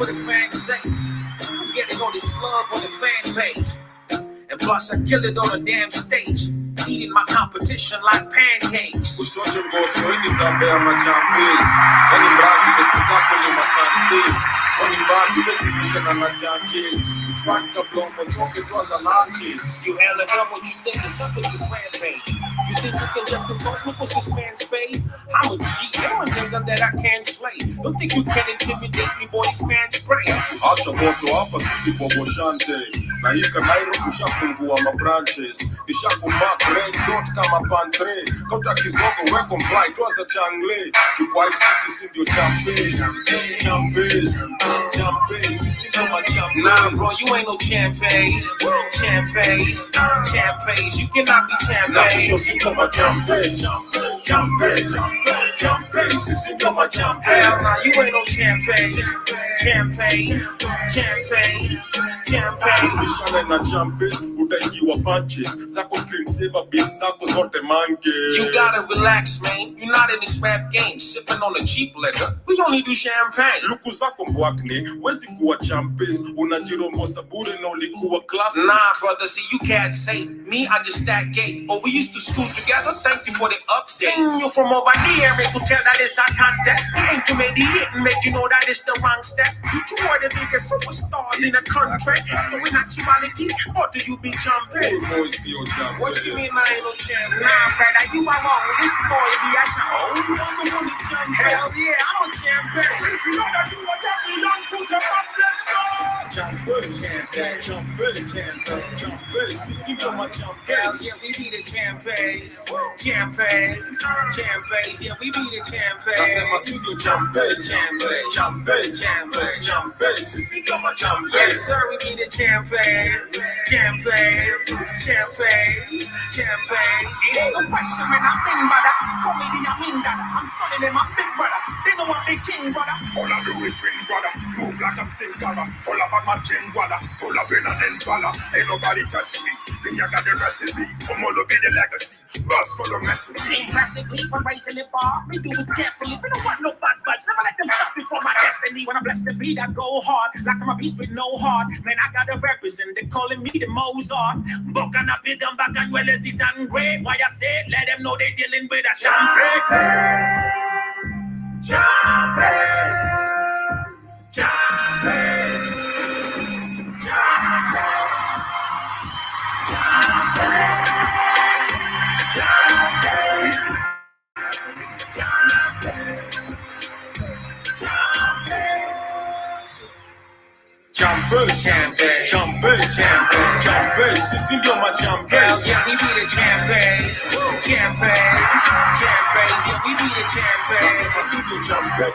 for the fans' sake. I'm getting all this love on the fan page. And plus I kill it on a damn stage. Eating my competition like pancakes. Ushote mboso ini zambe ama champions. Yani mrazi beskizapo ni masansi. Oni mbabi besibishana na janches. Fanta blomo toke twaza lunches. You hella dumb what you think is up with this rampage. You think you can just insult me cause this man's paid? I'm a G, I'm a nigga that I can't slay. Don't think you can intimidate me, boy, this man's spray. Acha moto hapa sidi bobo shante. Na hika nairo kushafungua mabranches. Nishakumak red dot kama pantre. Kota kizogo weko mbai twaza changle. Chukwa isiti sindio champes. Champes, sisi kama champes. Nah bro, you ain't no champes. Champes, you cannot be champes. Sisi kama champes. Champes, sisi kama champes. Hell nah, you ain't no champes. Champes. Bishane na champes, utaingiwa punches. Zako screensaver, bis zako zote manke. You gotta relax, man. You're not in this rap game, sipping on a cheap liquor. We only do champagne. Luku zako mbwakne, wezi kuwa champes. Unajirombosa bure na ulikuwa class. Nah, brother, see, you can't say. Me, I just stack gate. Oh, we used to school together. Thank you for the upset. Seeing you from over there, it could tell that it's our contest. Ain't to make the hit and make you know that it's the wrong step. You two are the biggest superstars in the country. So in actuality, what do you be champes? What you mean I ain't no champ? Nah, brother, you are wrong. This boy be a champ. Oh, you want to money champ? Hell yeah, I'm a champion. If you know that you are champion, put them up, let's go. Champes, sisi kama Hell champes. yeah, we be the champes. Champes, yeah, we be the Nasema champes. sindio champes. Champes, sisi kama champes. Yes, sir, we be the champes. It ain't no question when I been brother. Comedy, I mean that. I'm sonning in my big brother. They know I'm big king, brother. All I do is win, brother. Move like I'm Sin Cara. All about my gin, brother. Pull up in and then dollar. Ain't nobody touching me. Me, I got the recipe. I'm all be the legacy. Boss solo mess with me. Impressively, we're raising the bar. We do it carefully. We don't want no bad vibes. Never let them stop me from my destiny. When I bless the beat, I go hard. Like I'm a beast with no heart. Man, I gotta represent. They're calling me the Mozart. Bucking up it down back and well as it and great. Why I say, let them know they dealing with a champagne. Champes, sisi ndio ma Hell champes. yeah, we be the champes. Yeah, we be the champes. Nasema sisi ndio champes.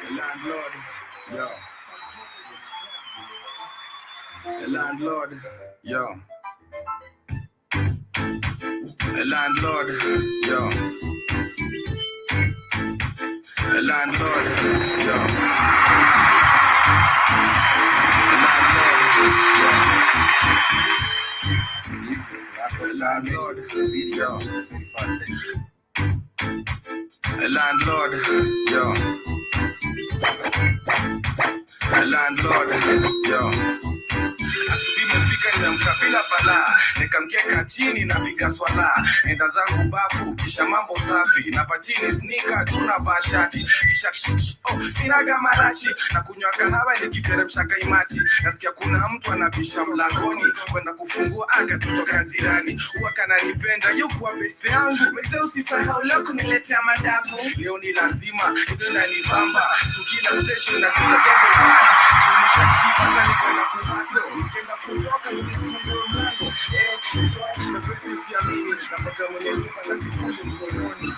The landlord, yo. The landlord, yo. The landlord, yo. The landlord, yo. The landlord, yo. The landlord, yo. The landlord, yo. Asubuhi imefika nimemkabila bala, nikamkeka chini na piga swala, enda zangu bafu kisha mambo safi, na patini sneaker tuna bashati, kisha sinaga marashi na kunywa kahawa nikiteremsha kaimati, nasikia kuna mtu anabisha mlangoni kwenda kufungua anga kutoka jirani, huwa kananipenda yuko best yangu, mzee usisahau leo kuniletea madafu, leo ni lazima ndio nibamba, tukila station na cheza kenge tunisha shiba sana kwenda kuhaso, kenda kutoka nifungua mlango, swali na pesa siamini, napata mwenye nyumba na kifuli mkononi,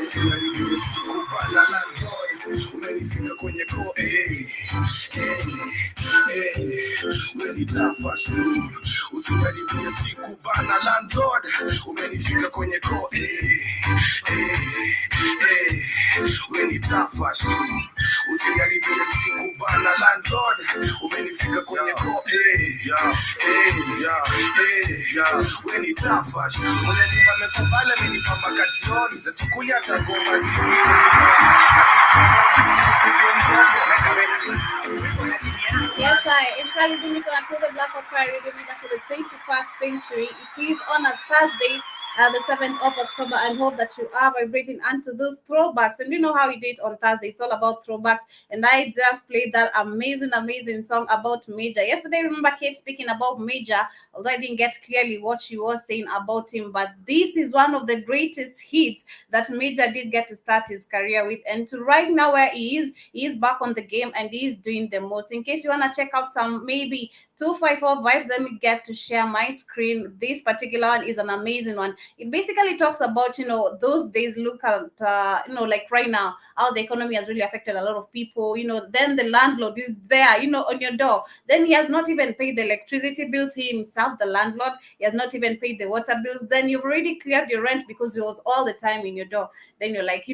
usijaribie siku pala landlord, umenifika kwenye koo, umenitafash tu, usijaribie siku pala landlord, umenifika kwenye koo, umenitafash tu, usijaribie siku pala landlord, umenifika kwenye koo, umenitafash tu, unanipa mekubala, menipamba kationi, za tukulia tagoma, It's Caribbean to the Black of Fire Radio Media for the 21st century. It is on a Thursday, the 7th of October, and hope that you are vibrating onto those throwbacks. And you know how we do it on Thursday. It's all about throwbacks. And I just played that amazing song about Major. Yesterday, remember Kate speaking about Major, although I didn't get clearly what she was saying about him. But this is one of the greatest hits that Major did get to start his career with. And to right now where he is back on the game and he is doing the most. In case you want to check out some maybe 254 vibes, let me get to share my screen. This particular one is an amazing one. It basically talks about, those days, look at, like right now, how the economy has really affected a lot of people. Then the landlord is there, on your door. Then he has not even paid the electricity bills, he himself, the landlord. He has not even paid the water bills. Then you've already cleared your rent because it was all the time in your door. Then you're like,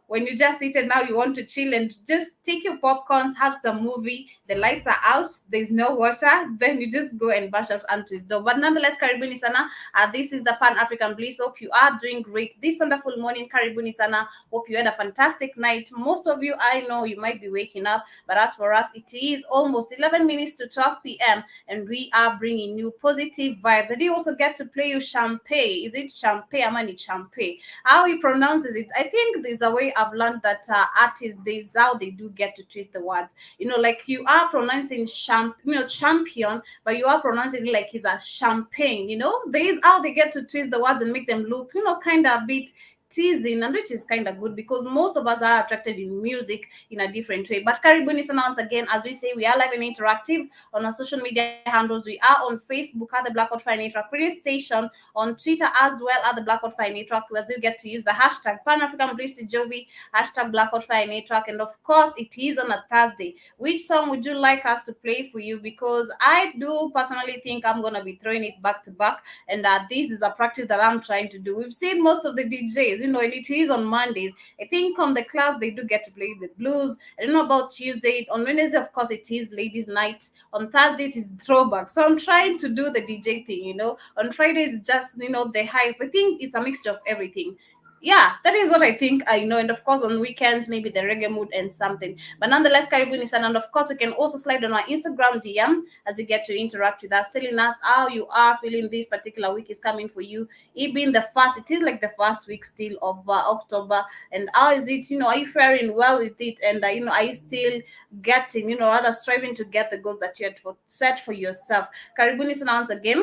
when you just sit and now you want to chill and just take your popcorns, have some movie, the lights are out, there's no water, then you just go and bash out onto his door. But nonetheless, Karibuni Sana, this is the Pan African Bliss. Hope you are doing great this wonderful morning, Karibuni Sana. Hope you had a fantastic night. Most of you, I know you might be waking up, but as for us, it is almost 11 minutes to 12 p.m. and we are bringing you positive vibes. I did also get to play you champagne. Is it champagne? I mean, champagne. How he pronounces it, I think there's a way I've learned that artists, this how they do get to twist the words. Like you are pronouncing champion, but you are pronouncing it like it's a champagne. There is how they get to twist the words and make them look, kind of a bit teasing, and which is kind of good because most of us are attracted in music in a different way. But Karibuni Sana, once again, as we say, we are live and interactive on our social media handles. We are on Facebook at the Blackout Fire Network Radio Station, on Twitter as well at the Blackout Fire Network, as you get to use the hashtag Pan African Bliss Jovi, hashtag Blackout Fire Network, and of course it is on a Thursday. Which song would you like us to play for you? Because I do personally think I'm gonna be throwing it back to back, and this is a practice that I'm trying to do. We've seen most of the DJs, and it is on Mondays. I think on the club they do get to play the blues. I don't know about Tuesday. On Wednesday, of course, it is ladies' night. On Thursday, it is throwback. So I'm trying to do the DJ thing. On Friday, it's just the hype. I think it's a mixture of everything. Yeah, that is what I think I know. And of course, on weekends, maybe the reggae mood and something. But nonetheless, Karibuni Sana. And of course, you can also slide on our Instagram DM as you get to interact with us, telling us how you are feeling this particular week is coming for you. It being the first, it is like the first week still of October. And how is it? Are you faring well with it? And, are you still getting, rather striving to get the goals that you had set for yourself? Karibuni Sana once again.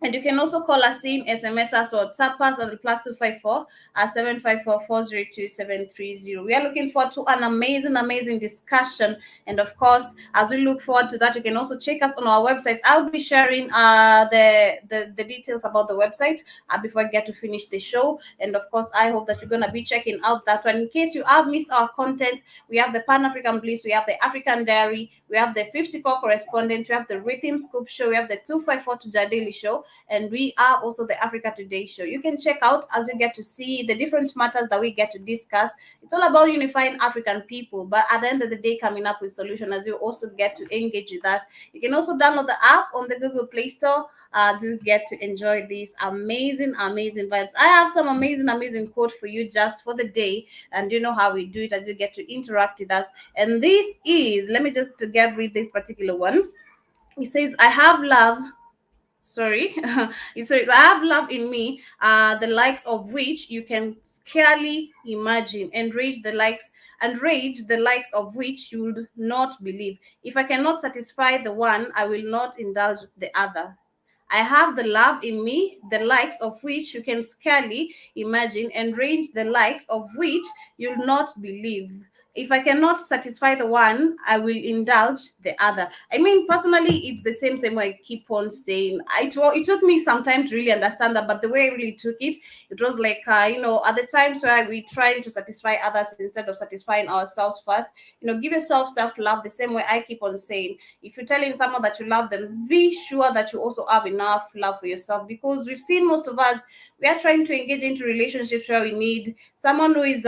And you can also call us in, SMS us, or tap us at the +254 754 402 730. We are looking forward to an amazing discussion. And of course, as we look forward to that, you can also check us on our website. I'll be sharing the details about the website before I get to finish the show. And of course, I hope that you're going to be checking out that one. In case you have missed our content, we have the Pan African Bliss, we have the African Diary, we have the 54 Correspondent, we have the Rhythm Scoop Show, we have the 254 to Daily Show, and we are also the Africa Today Show. You can check out as you get to see the different matters that we get to discuss. It's all about unifying African people, but at the end of the day, coming up with solutions as you also get to engage with us. You can also download the app on the Google Play Store to get to enjoy these amazing vibes. I have some amazing quote for you just for the day, and you know how we do it as you get to interact with us. And this is, let me just read this particular one. It says, I have love. Sorry, it says, I have love in me, the likes of which you can scarcely imagine, and rage the likes of which you would not believe. If I cannot satisfy the one, I will not indulge the other. I have the love in me, the likes of which you can scarcely imagine, and range the likes of which you'll not believe. If I cannot satisfy the one, I will indulge the other. I mean, personally, it's the same way I keep on saying. It took me some time to really understand that, but the way I really took it, it was like, at the times where we trying to satisfy others instead of satisfying ourselves first, give yourself self-love the same way I keep on saying. If you're telling someone that you love them, be sure that you also have enough love for yourself, because we've seen most of us, we are trying to engage into relationships where we need someone who is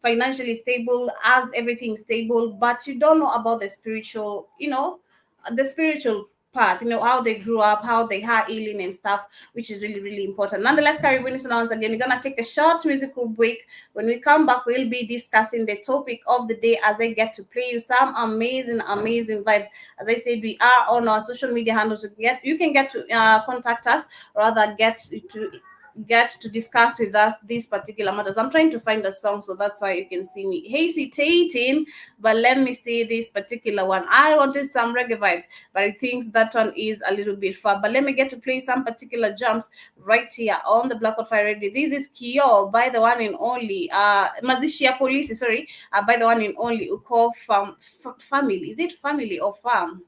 financially stable, has everything stable, but you don't know about the spiritual path, how they grew up, how they are healing and stuff, which is really, really important. Nonetheless, Caribbean listeners, once again, we're gonna take a short musical break. When we come back, we'll be discussing the topic of the day as I get to play you some amazing, amazing vibes. As I said, we are on our social media handles. You can get to contact us, or rather get to discuss with us these particular matters. I'm trying to find a song, so that's why you can see me hesitating, but let me see this particular one. I wanted some reggae vibes, but I think that one is a little bit far. But let me get to play some particular jumps right here on the Black Fire Radio. This is Kyo by the one and only Mazishia Police, sorry, by the one and only Uko Family. Is it family or farm?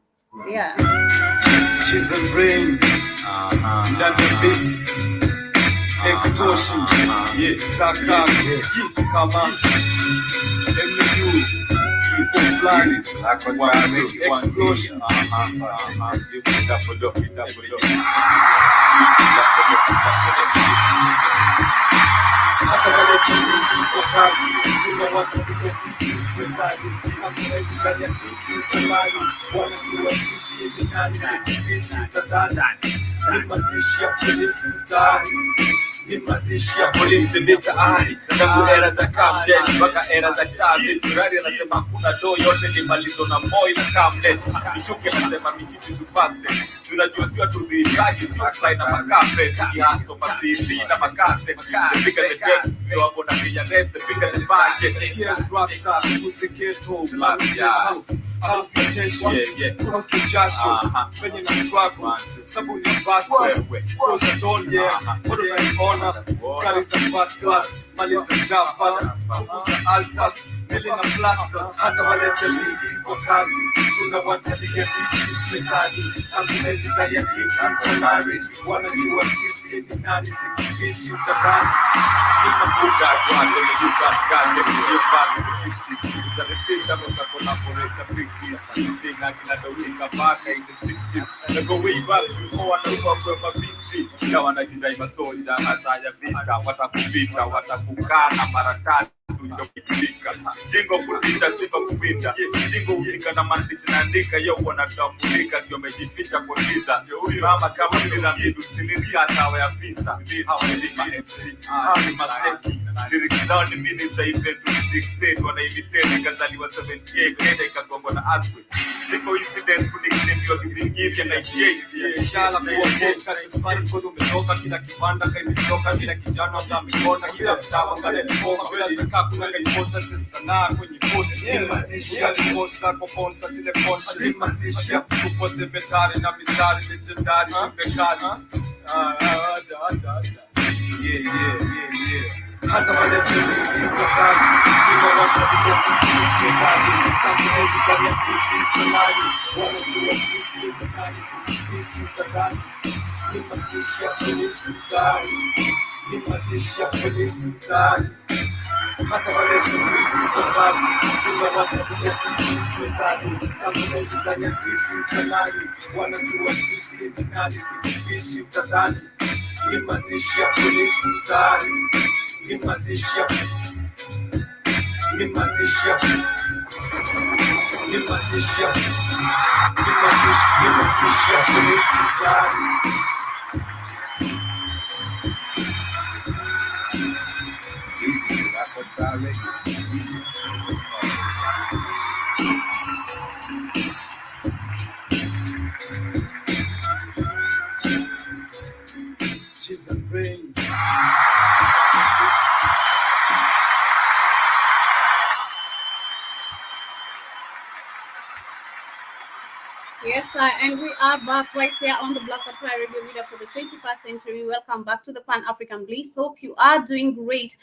Yeah. Cheese and brain, that beat. Extortion, yeah, Saka, come on, explosion, hata wale chini kwa kazi, tunawapiga titi mezani, kama hizi za titi samani, wanajua sisi ni nani, sisi tutadani, ni mazishi ya polisi mtaani. Ni mazishi ya polisi mitaani, tangu era za Kamjesh mpaka era za Chavis. Rari anasema hakuna do, yote ni malizo na Moi na Kamlesh. Michuke anasema mishiti tu faste, tunajua si watu dhihitaji, sio fly na makafe, kiaso masindi na makate, pick the deck, sio hapo na Kenya Nest, pick the budget. Yes, Rasta, muziketo, muziketo. Out of attention, kuna kijasho, penye na struggle, sabu ni basi, rosa don, wado naibona, kari za fast class, mali za jafas, kukuza alsas, meli na plasters, hata walete bizi kwa kazi, tunawatalia titi mezani, ambulezi za ya titi salari, wanajua sisi ni nani, sikifichi utabani, ni mafuta tuate, mejuka mkaze, kujifani, the system of the collaborator thing like that we come back in the 60s. They go way back before I know what binti. Kila wanajidai masoja hasa vita, watakupita, watakukana mara tatu ndio kipika. Jingo fundisha siko kupita. Jingo ulika na maandishi naandika yo wanatambulika ndio umejificha kwa vita. Mama kama piramidi usilika tawa ya pizza. Hawazima MC, hawi maseki. Lyrics zao ni mini za event to dictate, wana imitate kazaliwa 78 kenda ikagongo na earthquake. Siko incidents kunikimbiwa kipingine 98. Inshallah kuwa focus Spanish kwa umetoka kila kibanda kaimichoka kila kijana amekona kila mtawa kale nikoma bila zaka kuna kaipota sana kwenye post ni mazishi ya posta kwa sponsor zile conscious ni mazishi ya tupo sebetari na mistari legendary tumekali yeah. Hata wale tulisi kwa kazi, tunawapiga titi mezani, kama hizi za ya titi salari, wanajua sisi ni nani, sikifichi utabani, ni mazishi ya polisi mtaani, ni mazishi ya polisi mtaani. Hata wale tulisi kwa kazi, tunawapiga titi mezani, kama hizi za ya titi salari, wanajua sisi ni nani, sikifichi utabani, ni mazishi ya polisi mtaani. Ni mazishi ya polisi mtaani. Cheese and brain. Yes, sir, and we are back right here on the Black Fire Radio Reader for the 21st century. Welcome back to the Pan-African Bliss. Hope you are doing great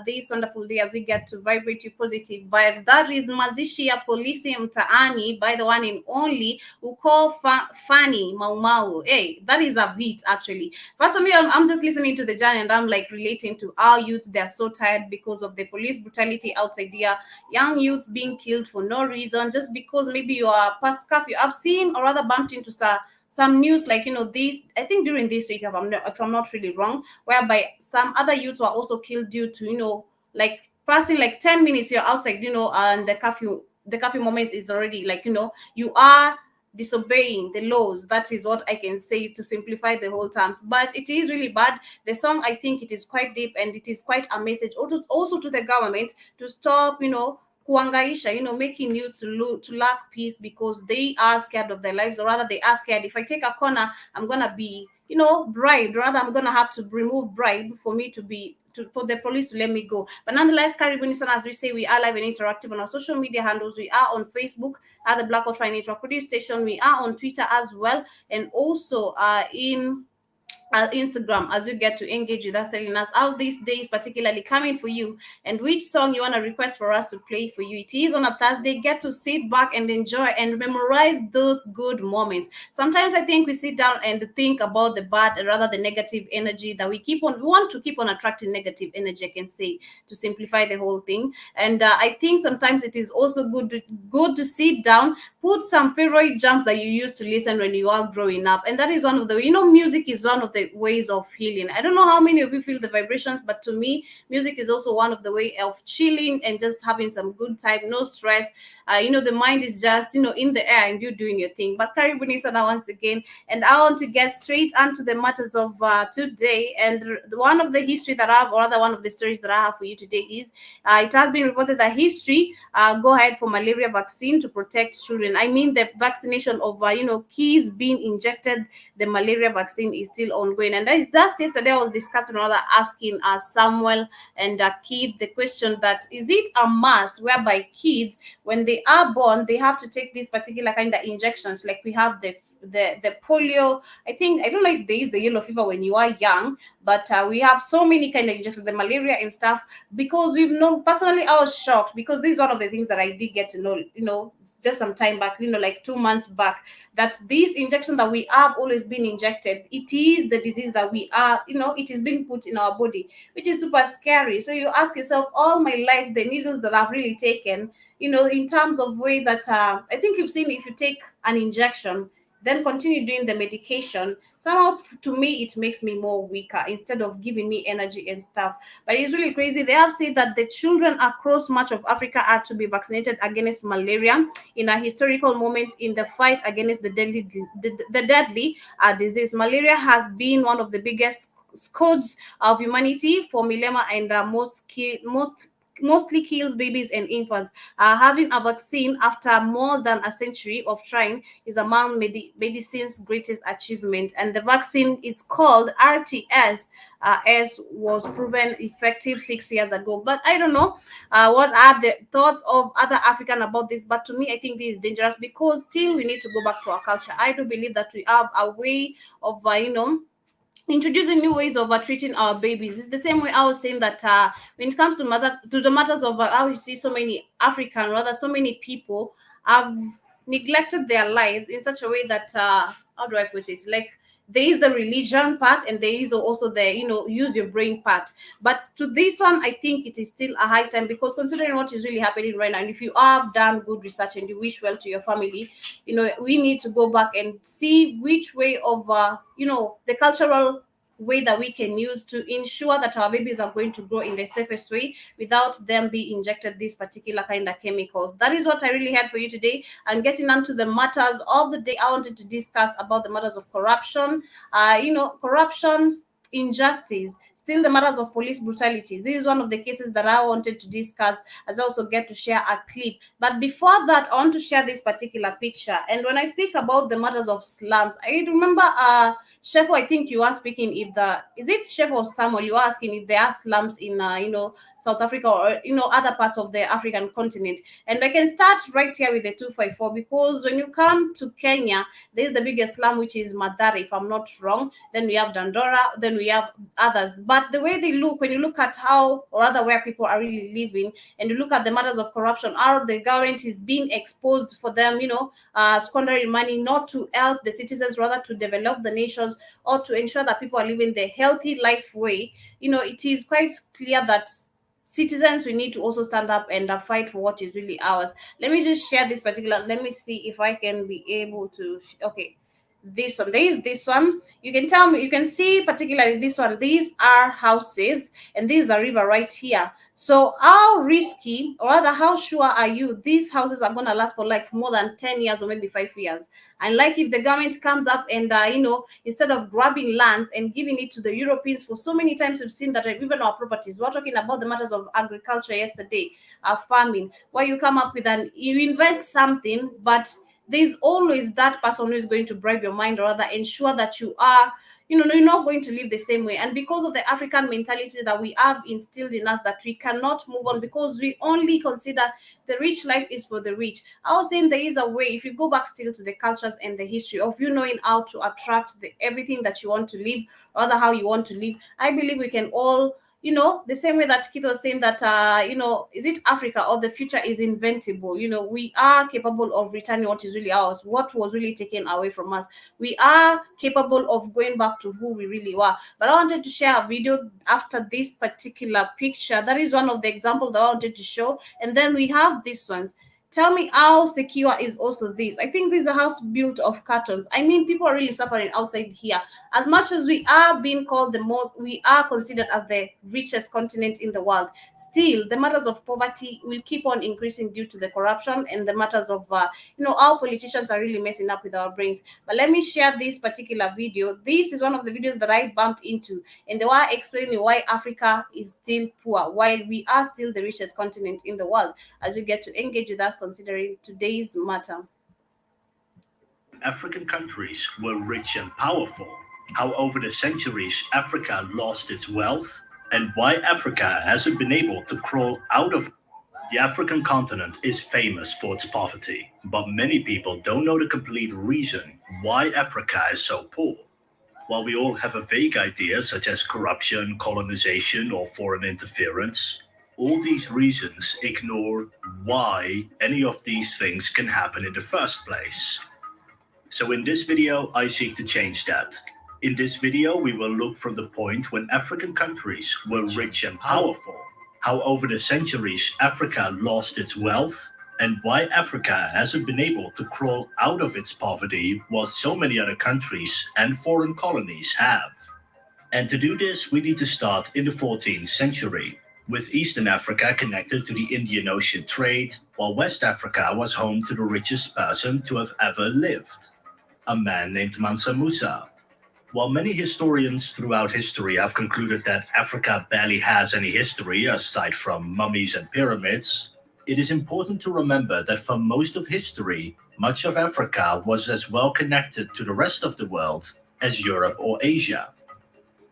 this wonderful day as we get to vibrate you positive vibes. That is Mazishi ya Polisi Mtaani by the one and only Uko Fanny Mau Mau. Hey, that is a beat actually. Personally, I'm just listening to the journey and I'm like relating to our youth. They're so tired because of the police brutality outside here. Young youth being killed for no reason, just because maybe you are past curfew. I've seen or rather bumped into some news like this, I think during this week if I'm not really wrong, whereby some other youths were also killed due to like passing like 10 minutes you're outside and the curfew moment is already like you are disobeying the laws. That is what I can say to simplify the whole terms. But it is really bad. The song, I think it is quite deep, and it is quite a message also to the government to stop, kuangaisha, making youth to lack peace because they are scared of their lives, or rather they are scared, if I take a corner, I'm gonna be, bribed. Rather, I'm gonna have to remove bribe for me to be for the police to let me go. But nonetheless, Caribbean, as we say, we are live and interactive on our social media handles. We are on Facebook at the Black Hot Network Radio Station. We are on Twitter as well, and also in Instagram, as you get to engage with us, telling us how this day is particularly coming for you and which song you want to request for us to play for you. It is on a Thursday. Get to sit back and enjoy and memorize those good moments. Sometimes I think we sit down and think about the bad, rather the negative energy that we want to keep on attracting negative energy, I can say, to simplify the whole thing. And I think sometimes it is also good to sit down, put some favorite jams that you used to listen when you are growing up. And that is one of the, music is one of the ways of healing. I don't know how many of you feel the vibrations, but to me, music is also one of the way of chilling and just having some good time, no stress. The mind is just, in the air and you doing your thing. But Karibuni Sana once again, and I want to get straight onto the matters of today. And one of the history that I have, or rather one of the stories that I have for you today is, it has been reported that history go ahead for malaria vaccine to protect children. I mean, the vaccination of, kids being injected, the malaria vaccine is still ongoing. And that is just yesterday I was discussing, rather asking Samuel and Kid the question that, is it a must whereby kids, when they are born, they have to take these particular kind of injections, like we have the polio. I don't know if there is the yellow fever when you are young, but we have so many kind of injections, the malaria and stuff, because we've known. Personally, I was shocked because this is one of the things that I did get to know, just some time back, like 2 months back, that these injections that we have always been injected, it is the disease that we are, it is being put in our body, which is super scary. So you ask yourself, all my life, the needles that I've really taken, in terms of way that I think you've seen, if you take an injection, then continue doing the medication, somehow to me it makes me more weaker instead of giving me energy and stuff. But it's really crazy. They have said that the children across much of Africa are to be vaccinated against malaria in a historical moment in the fight against the deadly disease. Malaria has been one of the biggest scourges of humanity for millennia, and mostly kills babies and infants. Having a vaccine after more than a century of trying is among medicine's greatest achievement. And the vaccine is called RTS, as was proven effective 6 years ago. But I don't know what are the thoughts of other African about this. But to me, I think this is dangerous because still we need to go back to our culture. I do believe that we have a way of, introducing new ways of treating our babies. It's the same way I was saying that when it comes to the matters of how we see so many African, rather so many people have neglected their lives in such a way that how do I put it? Like, there is the religion part and there is also the use your brain part. But to this one, I think it is still a high time, because considering what is really happening right now, and if you have done good research and you wish well to your family, we need to go back and see which way of the cultural way that we can use to ensure that our babies are going to grow in the safest way without them being injected these particular kind of chemicals. That is what I really had for you today. And getting on to the matters of the day, I wanted to discuss about the matters of corruption, corruption, injustice, still the matters of police brutality. This is one of the cases that I wanted to discuss, as I also get to share a clip. But before that, I want to share this particular picture. And when I speak about the matters of slums, I remember Chef, I think you are speaking, is it Chef or Samuel, you are asking if there are slums in South Africa, or other parts of the African continent. And I can start right here with the 254, because when you come to Kenya, there is the biggest slum, which is Madare, if I'm not wrong. Then we have Dandora, then we have others. But the way they look, when you look at how, or rather where people are really living, and you look at the matters of corruption, how the government is being exposed for them, squandering money not to help the citizens, rather to develop the nations, or to ensure that people are living the healthy life way. It is quite clear that citizens, we need to also stand up and fight for what is really ours. Let me just share this particular, let me see if I can be able to, okay. this one. There is this one. You can tell me, you can see particularly this one. These are houses, and this is a river right here. So how risky, or rather how sure are you these houses are going to last for like more than 10 years or maybe 5 years? And like if the government comes up and instead of grabbing lands and giving it to the Europeans, for so many times we've seen that even our properties, we're talking about the matters of agriculture yesterday, farming, where you come up with you invent something, but there's always that person who is going to bribe your mind, or rather ensure that you are, you're not going to live the same way. And because of the African mentality that we have instilled in us, that we cannot move on because we only consider the rich life is for the rich. I was saying there is a way, if you go back still to the cultures and the history of you knowing how to attract everything that you want to live, or rather how you want to live. I believe we can all, the same way that Keith was saying that, is it Africa or the future is inventable? We are capable of returning what is really ours, what was really taken away from us. We are capable of going back to who we really were. But I wanted to share a video after this particular picture. That is one of the examples that I wanted to show. And then we have these ones. Tell me how secure is also this. I think this is a house built of cartons. I mean, people are really suffering outside here. As much as we are being called we are considered as the richest continent in the world. Still, the matters of poverty will keep on increasing due to the corruption and the matters of, our politicians are really messing up with our brains. But let me share this particular video. This is one of the videos that I bumped into, and they were explaining why Africa is still poor, while we are still the richest continent in the world. As you get to engage with us, considering today's matter. African countries were rich and powerful, how over the centuries Africa lost its wealth, and why Africa hasn't been able to crawl out of. The African continent is famous for its poverty, but many people don't know the complete reason why Africa is so poor. While we all have a vague idea such as corruption, colonization, or foreign interference, all these reasons ignore why any of these things can happen in the first place. So in this video, I seek to change that. In this video, we will look from the point when African countries were rich and powerful, how over the centuries Africa lost its wealth, and why Africa hasn't been able to crawl out of its poverty while so many other countries and foreign colonies have. And to do this, we need to start in the 14th century, with Eastern Africa connected to the Indian Ocean trade, while West Africa was home to the richest person to have ever lived, a man named Mansa Musa. While many historians throughout history have concluded that Africa barely has any history aside from mummies and pyramids, it is important to remember that for most of history, much of Africa was as well connected to the rest of the world as Europe or Asia.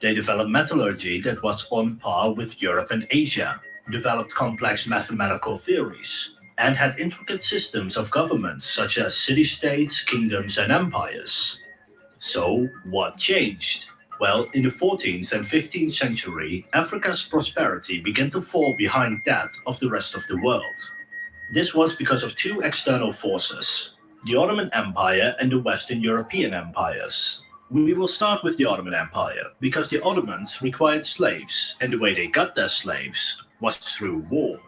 They developed metallurgy that was on par with Europe and Asia, developed complex mathematical theories, and had intricate systems of governments such as city-states, kingdoms, and empires. So, what changed? Well, in the 14th and 15th century, Africa's prosperity began to fall behind that of the rest of the world. This was because of two external forces, the Ottoman Empire and the Western European empires. We will start with the Ottoman Empire, because the Ottomans required slaves, and the way they got their slaves was through war.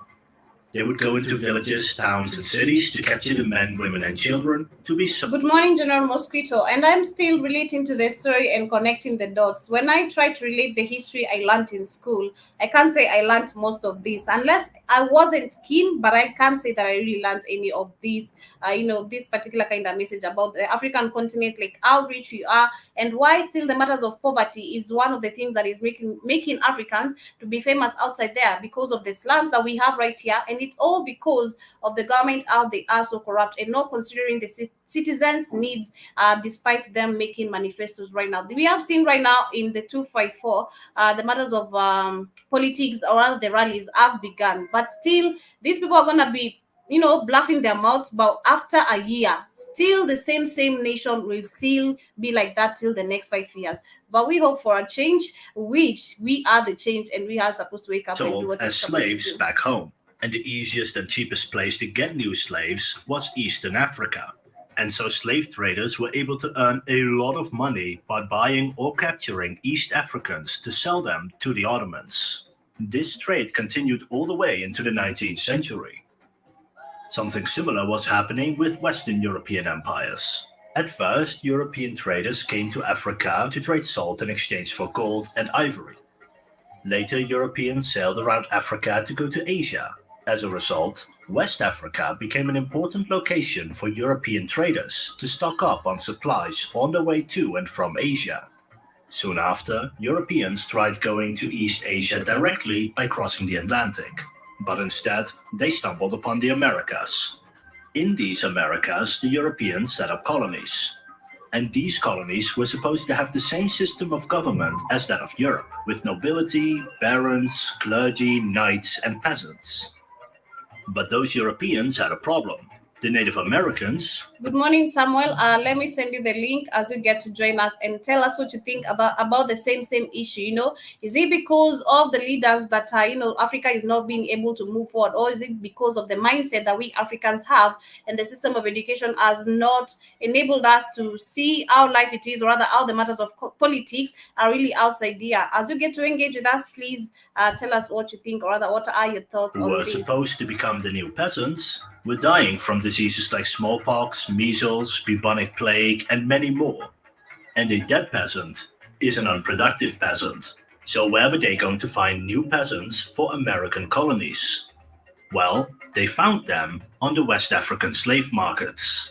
They would go into villages, towns, and cities to capture the men, women, and children to be sold. Good morning, General Mosquito. And I'm still relating to the story and connecting the dots. When I try to relate the history I learned in school, I can't say I learned most of this, unless I wasn't keen, but I can't say that I really learned any of these, this particular kind of message about the African continent, like how rich we are, and why still the matters of poverty is one of the things that is making Africans to be famous outside there, because of the slums that we have right here. And it's all because of the government, how they are so corrupt and not considering the citizens' needs, despite them making manifestos right now. We have seen right now in the 254, the matters of politics or rather the rallies have begun. But still, these people are going to be bluffing their mouths, but after a year, still the same nation will still be like that till the next 5 years. But we hope for a change, which we are the change, and we are supposed to wake up and do what we're as supposed to slaves do. back home. And the easiest and cheapest place to get new slaves was Eastern Africa. And so slave traders were able to earn a lot of money by buying or capturing East Africans to sell them to the Ottomans. This trade continued all the way into the 19th century. Something similar was happening with Western European empires. At first, European traders came to Africa to trade salt in exchange for gold and ivory. Later, Europeans sailed around Africa to go to Asia. As a result, West Africa became an important location for European traders to stock up on supplies on their way to and from Asia. Soon after, Europeans tried going to East Asia directly by crossing the Atlantic, but instead they stumbled upon the Americas. In these Americas, the Europeans set up colonies. And these colonies were supposed to have the same system of government as that of Europe, with nobility, barons, clergy, knights, and peasants. But those Europeans had a problem. The Native Americans. Good morning, Samuel. Let me send you the link as you get to join us and tell us what you think about the same issue. Is it because of the leaders that Africa is not being able to move forward, or is it because of the mindset that we Africans have and the system of education has not enabled us to see how life it is, or rather how the matters of politics are really outside here? As you get to engage with us, please tell us what you think, or rather what are your thoughts Who on were this? supposed to become the new peasants were dying from diseases like smallpox, measles, bubonic plague, and many more. And a dead peasant is an unproductive peasant. So where were they going to find new peasants for American colonies? Well, they found them on the West African slave markets.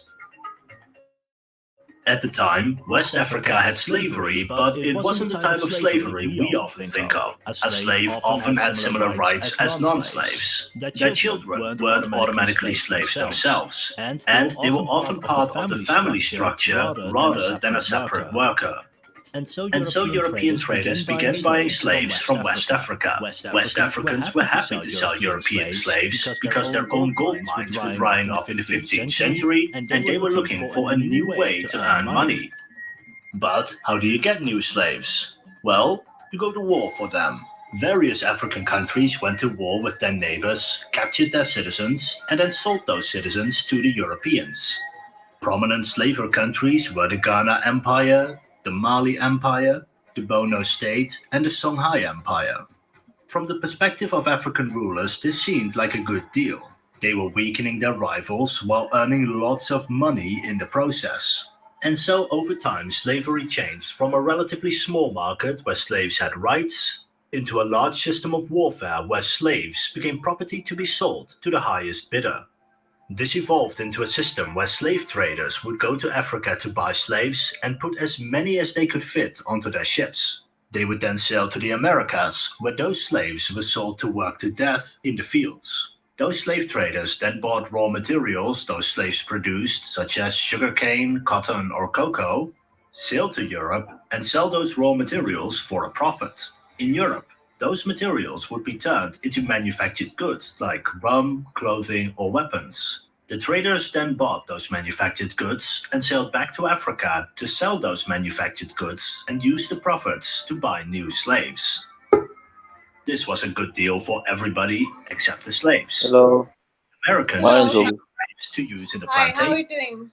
At the time, West Africa had slavery, but it wasn't the type of slavery we often think of. A slave often had similar rights as non-slaves. Their children weren't automatically slaves themselves, and they were often part of the family structure rather than a separate worker. And so European traders began buying slaves from West Africa. West Africans were happy to sell European slaves because their own gold mines were drying up in the 15th century and they were looking for a new way to earn money. But how do you get new slaves? Well, you go to war for them. Various African countries went to war with their neighbors, captured their citizens, and then sold those citizens to the Europeans. Prominent slaver countries were the Ghana Empire, the Mali Empire, the Bono State, and the Songhai Empire. From the perspective of African rulers, this seemed like a good deal. They were weakening their rivals while earning lots of money in the process. And so over time, slavery changed from a relatively small market where slaves had rights into a large system of warfare where slaves became property to be sold to the highest bidder. This evolved into a system where slave traders would go to Africa to buy slaves and put as many as they could fit onto their ships. They would then sail to the Americas, where those slaves were sold to work to death in the fields. Those slave traders then bought raw materials those slaves produced, such as sugarcane, cotton, or cocoa, sail to Europe, and sell those raw materials for a profit. In Europe, those materials would be turned into manufactured goods like rum, clothing, or weapons. The traders then bought those manufactured goods and sailed back to Africa to sell those manufactured goods and use the profits to buy new slaves. This was a good deal for everybody except the slaves. Hello, Americans morning, sold Joby. slaves to use in the Hi, how are plantation. you doing?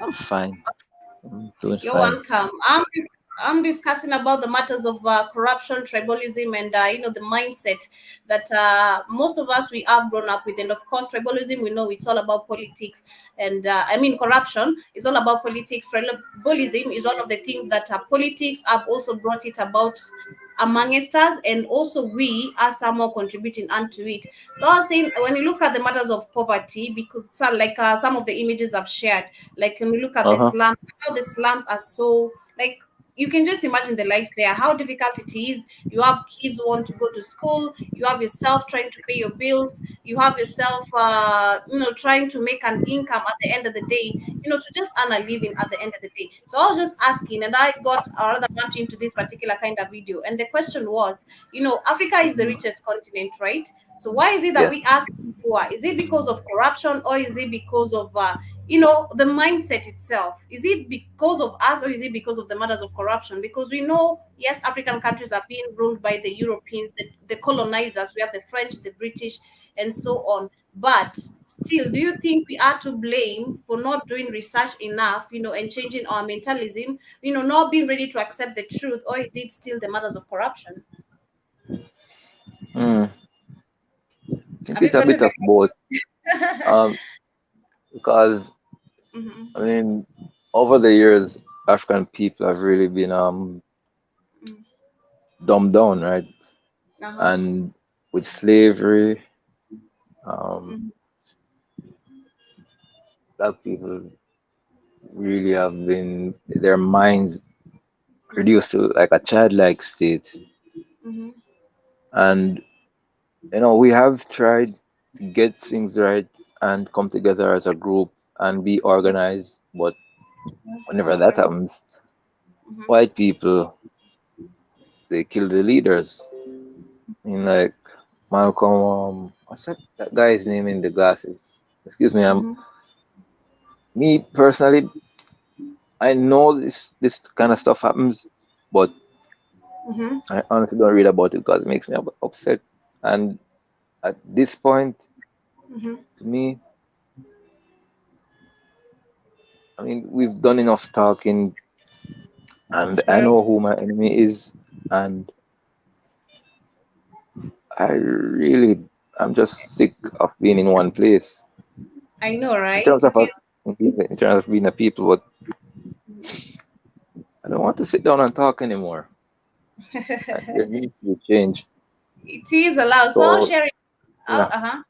I'm fine. I'm doing You're fine. welcome. I'm discussing about the matters of corruption, tribalism, and the mindset that most of us we have grown up with. And of course, tribalism, we know it's all about politics, and corruption is all about politics. Tribalism is one of the things that politics have also brought it about amongst us, and also we are somehow contributing unto it. So I was saying, when you look at the matters of poverty, because like some of the images I've shared, like when we look at the Uh-huh. slums, how the slums are so like you can just imagine the life there, how difficult it is. You have kids who want to go to school, you have yourself trying to pay your bills, you have yourself trying to make an income at the end of the day, to just earn a living at the end of the day. So I was just asking, and I got rather bumped into this particular kind of video, and the question was, Africa is the richest continent, right? So why is it that Yes. we ask poor? Is it because of corruption, or is it because of the mindset itself? Is it because of us, or is it because of the matters of corruption? Because we know, yes, African countries are being ruled by the Europeans, the colonizers. We have the French, the British, and so on. But still, do you think we are to blame for not doing research enough, and changing our mentalism, not being ready to accept the truth, or is it still the matters of corruption? Mm. I think Have you it's a gotten bit of both. the Um, because Mm-hmm. I mean, over the years, African people have really been dumbed down, right? Uh-huh. And with slavery, um, Mm-hmm. black people really have been their minds reduced to like a childlike state. Mm-hmm. And we have tried to get things right and come together as a group and be organized, but whenever that happens, Mm-hmm. white people they kill the leaders. In like Malcolm, what's that guy's name in the glasses? Excuse me, Mm-hmm. me personally, I know this kind of stuff happens, but Mm-hmm. I honestly don't read about it because it makes me upset. And at this point, Mm-hmm. to me, I mean, we've done enough talking, and I True. know who my enemy is, and I really, I'm just sick of being in one place. I know, In right? terms of It us, in terms of being a people, but I don't want to sit down and talk anymore. And is. there needs to be change. It is allowed. So I'll So share it. yeah, Uh-huh.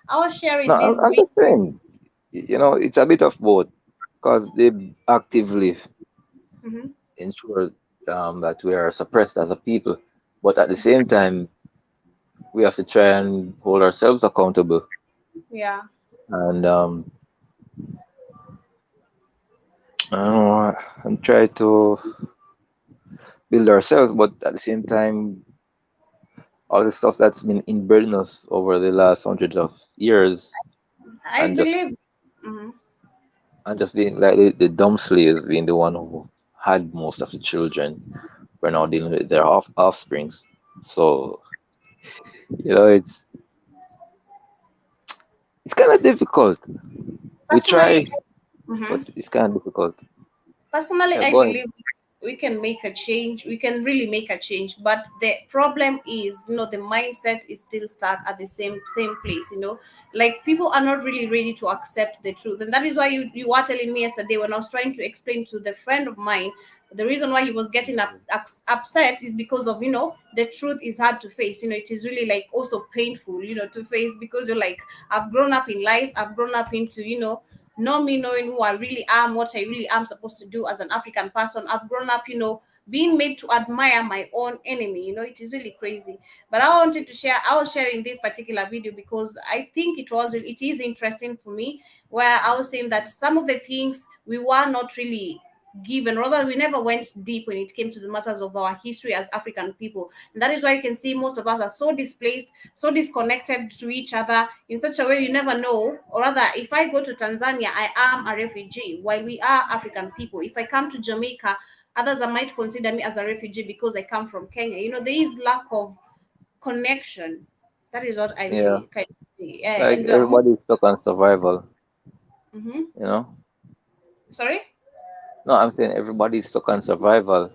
I'll share no, it this I'm week. just saying, it's a bit of both because they actively Mm-hmm. ensure that we are suppressed as a people, but at the same time, we have to try and hold ourselves accountable Yeah. and I don't know, and try to build ourselves, but at the same time, all the stuff that's been inbred in us over the last hundreds of years, I and just believe. Mm-hmm. being like the dumb slaves being the one who had most of the children, we're now dealing with their offsprings. So it's kind of difficult. We Personally, try, but mhm. it's kind of difficult. Personally, Yeah, I go ahead. believe we can make a change. We can really make a change. But the problem is, the mindset is still stuck at the same place. Like people are not really ready to accept the truth, and that is why you were telling me yesterday when I was trying to explain to the friend of mine. The reason why he was getting upset is because of the truth is hard to face. It is really like also painful to face, because you're like, I've grown up in lies, I've grown up into not me knowing who I really am, what I really am supposed to do as an African person. I've grown up, being made to admire my own enemy. It is really crazy. But I was sharing this particular video because I think it is interesting for me, where I was saying that some of the things we were not really given, rather we never went deep when it came to the matters of our history as African people. And that is why you can see most of us are so displaced, so disconnected to each other in such a way you never know. Or rather, if I go to Tanzania, I am a refugee, while we are African people. If I come to Jamaica, others might consider me as a refugee because I come from Kenya. There is lack of connection. That is what I Yeah, really kind of see. like And everybody's stuck on survival. mhm. You know? Sorry. No, I'm saying everybody's stuck on survival.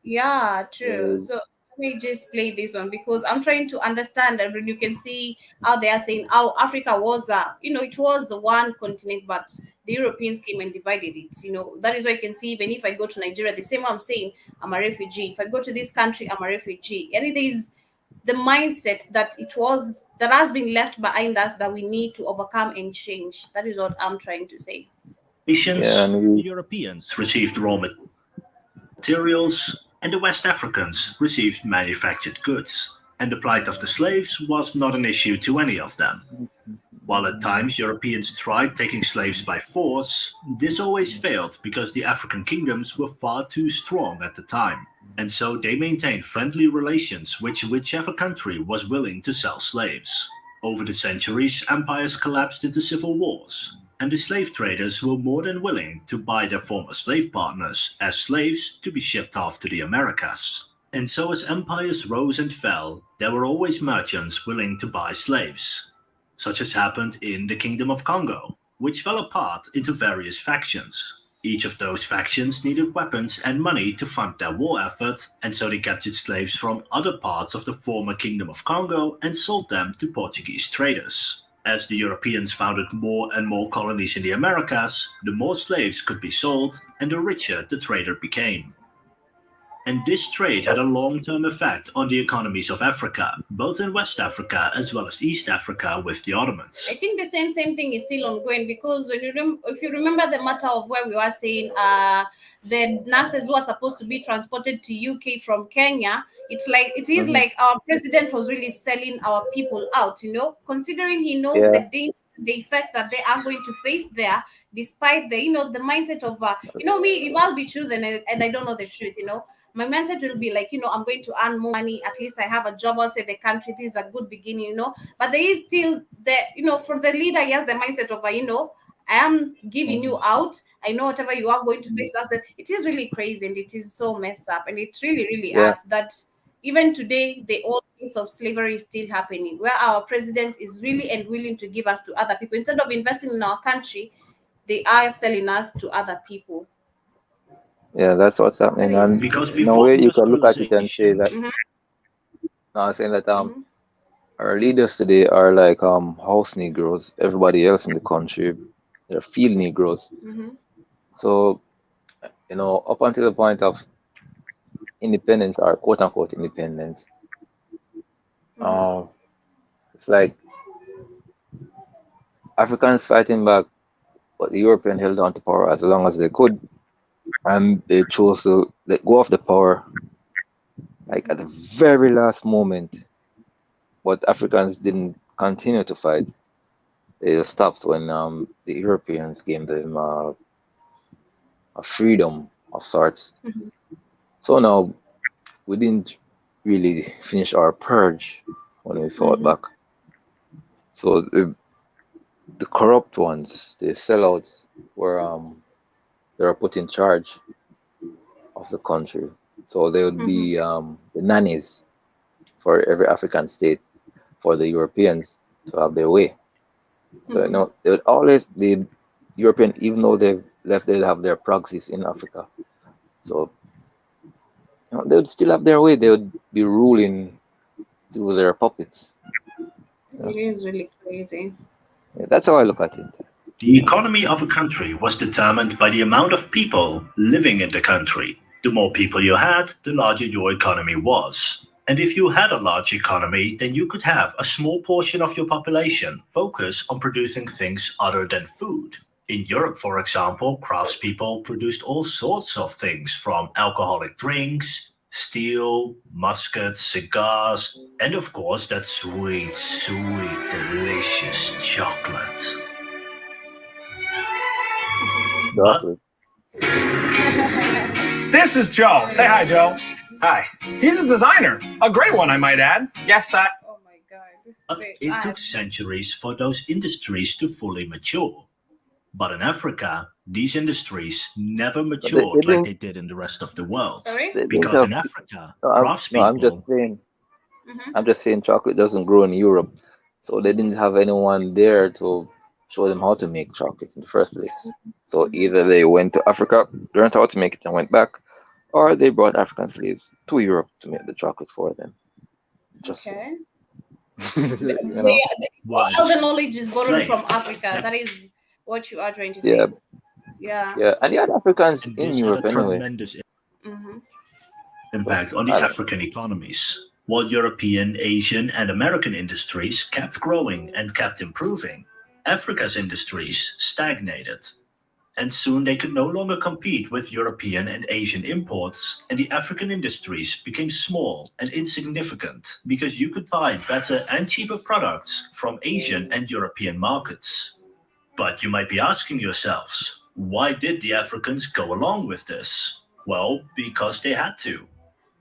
Yeah, true. There's, So let me just play this one because I'm trying to understand. And you can see how they are saying how Africa was, it was the one continent, but the Europeans came and divided it. That is why you can see, even if I go to Nigeria, the same way I'm saying I'm a refugee. If I go to this country, I'm a refugee. And it is the mindset that has been left behind us that we need to overcome and change. That is what I'm trying to say. yeah, Asians, and the we, Europeans received raw materials, and the West Africans received manufactured goods. And the plight of the slaves was not an issue to any of them. While at times Europeans tried taking slaves by force, this always failed because the African kingdoms were far too strong at the time, and so they maintained friendly relations with whichever country was willing to sell slaves. Over the centuries, empires collapsed into civil wars, and the slave traders were more than willing to buy their former slave partners as slaves to be shipped off to the Americas. And so, as empires rose and fell, there were always merchants willing to buy slaves, such as happened in the Kingdom of Congo, which fell apart into various factions. Each of those factions needed weapons and money to fund their war effort, and so they captured slaves from other parts of the former Kingdom of Congo and sold them to Portuguese traders. As the Europeans founded more and more colonies in the Americas, the more slaves could be sold and the richer the trader became. And this trade had a long-term effect on the economies of Africa, both in West Africa as well as East Africa with the Ottomans. I think the same thing is still ongoing, because when if you remember the matter of where we were saying the nurses who are supposed to be transported to UK from Kenya, it's like it is like our president was really selling our people out, considering he knows Yeah. the danger, the effects that they are going to face there, despite the the mindset of me, if I'll be chosen and I don't know the truth, my mindset will be like, I'm going to earn more money. At least I have a job outside the country. This is a good beginning, But there is still the, for the leader, he has the mindset of, I am giving you out. I know whatever you are going to face. It is really crazy and it is so messed up. And it really, really Yeah. adds that even today, the old days of slavery is still happening, where our president is really and willing to give us to other people. Instead of investing in our country, they are selling us to other people. Yeah, that's what's happening. That is- And Because in a before way, you can look at it and say industrialization, that, Mhm. no, saying that Mhm. our leaders today are like house Negroes. Everybody else in the country, they're field Negroes. Mhm. So, up until the point of independence or quote unquote independence, uh, it's like Africans fighting back, but the European held on to power as long as they could, and they chose to let go of the power like at the very last moment. But Africans didn't continue to fight. They just stopped when the Europeans gave them a freedom of sorts. Mhm. So now we didn't really finish our purge when we fought Mhm. back. So the corrupt ones, the sellouts, they were put in charge of the country. So they would Mhm. be the nannies for every African state for the Europeans to have their way. So Mhm. they would always the European, even though they've left, they'll have their proxies in Africa. So they would still have their way. They would be ruling through their puppets. It is really crazy. Yeah, that's how I look at it. the economy of a country was determined by the amount of people living in the country. The more people you had, the larger your economy was. And if you had a large economy, then you could have a small portion of your population focus on producing things other than food. In Europe, for example, craftspeople produced all sorts of things from alcoholic drinks, steel, muskets, cigars, and of course that sweet, sweet, delicious chocolate. But Chocolate. This is Joe. Say hi, Joe. Hi. He's a designer. A great one, I might add. Yes, I. Oh my God. But Wait, it took centuries for those industries to fully mature. But in Africa, these industries never But they matured like didn't they did in the rest of the world. sorry? they didn't Because have in Africa, no, craftspeople, Mhm. I'm just saying chocolate doesn't grow in Europe. So they didn't have anyone there to show them how to make chocolate in the first place. So Mhm. either they went to Africa, learned how to make it and went back, or they brought African slaves to Europe to make the chocolate for them. Just so. Okay. You know? were All the knowledge is borrowed from enslaved. Africa. That is what you are trying to Yeah, say. Yeah. yeah. And you had Africans And in this had a Europe anyway. tremendous Mhm. So impact on the I don't African economies. While European, Asian, and American industries kept growing and kept improving, Africa's industries stagnated. And soon they could no longer compete with European and Asian imports, and the African industries became small and insignificant because you could buy better and cheaper products from Asian and European markets. But you might be asking yourselves, why did the Africans go along with this? Well, because they had to.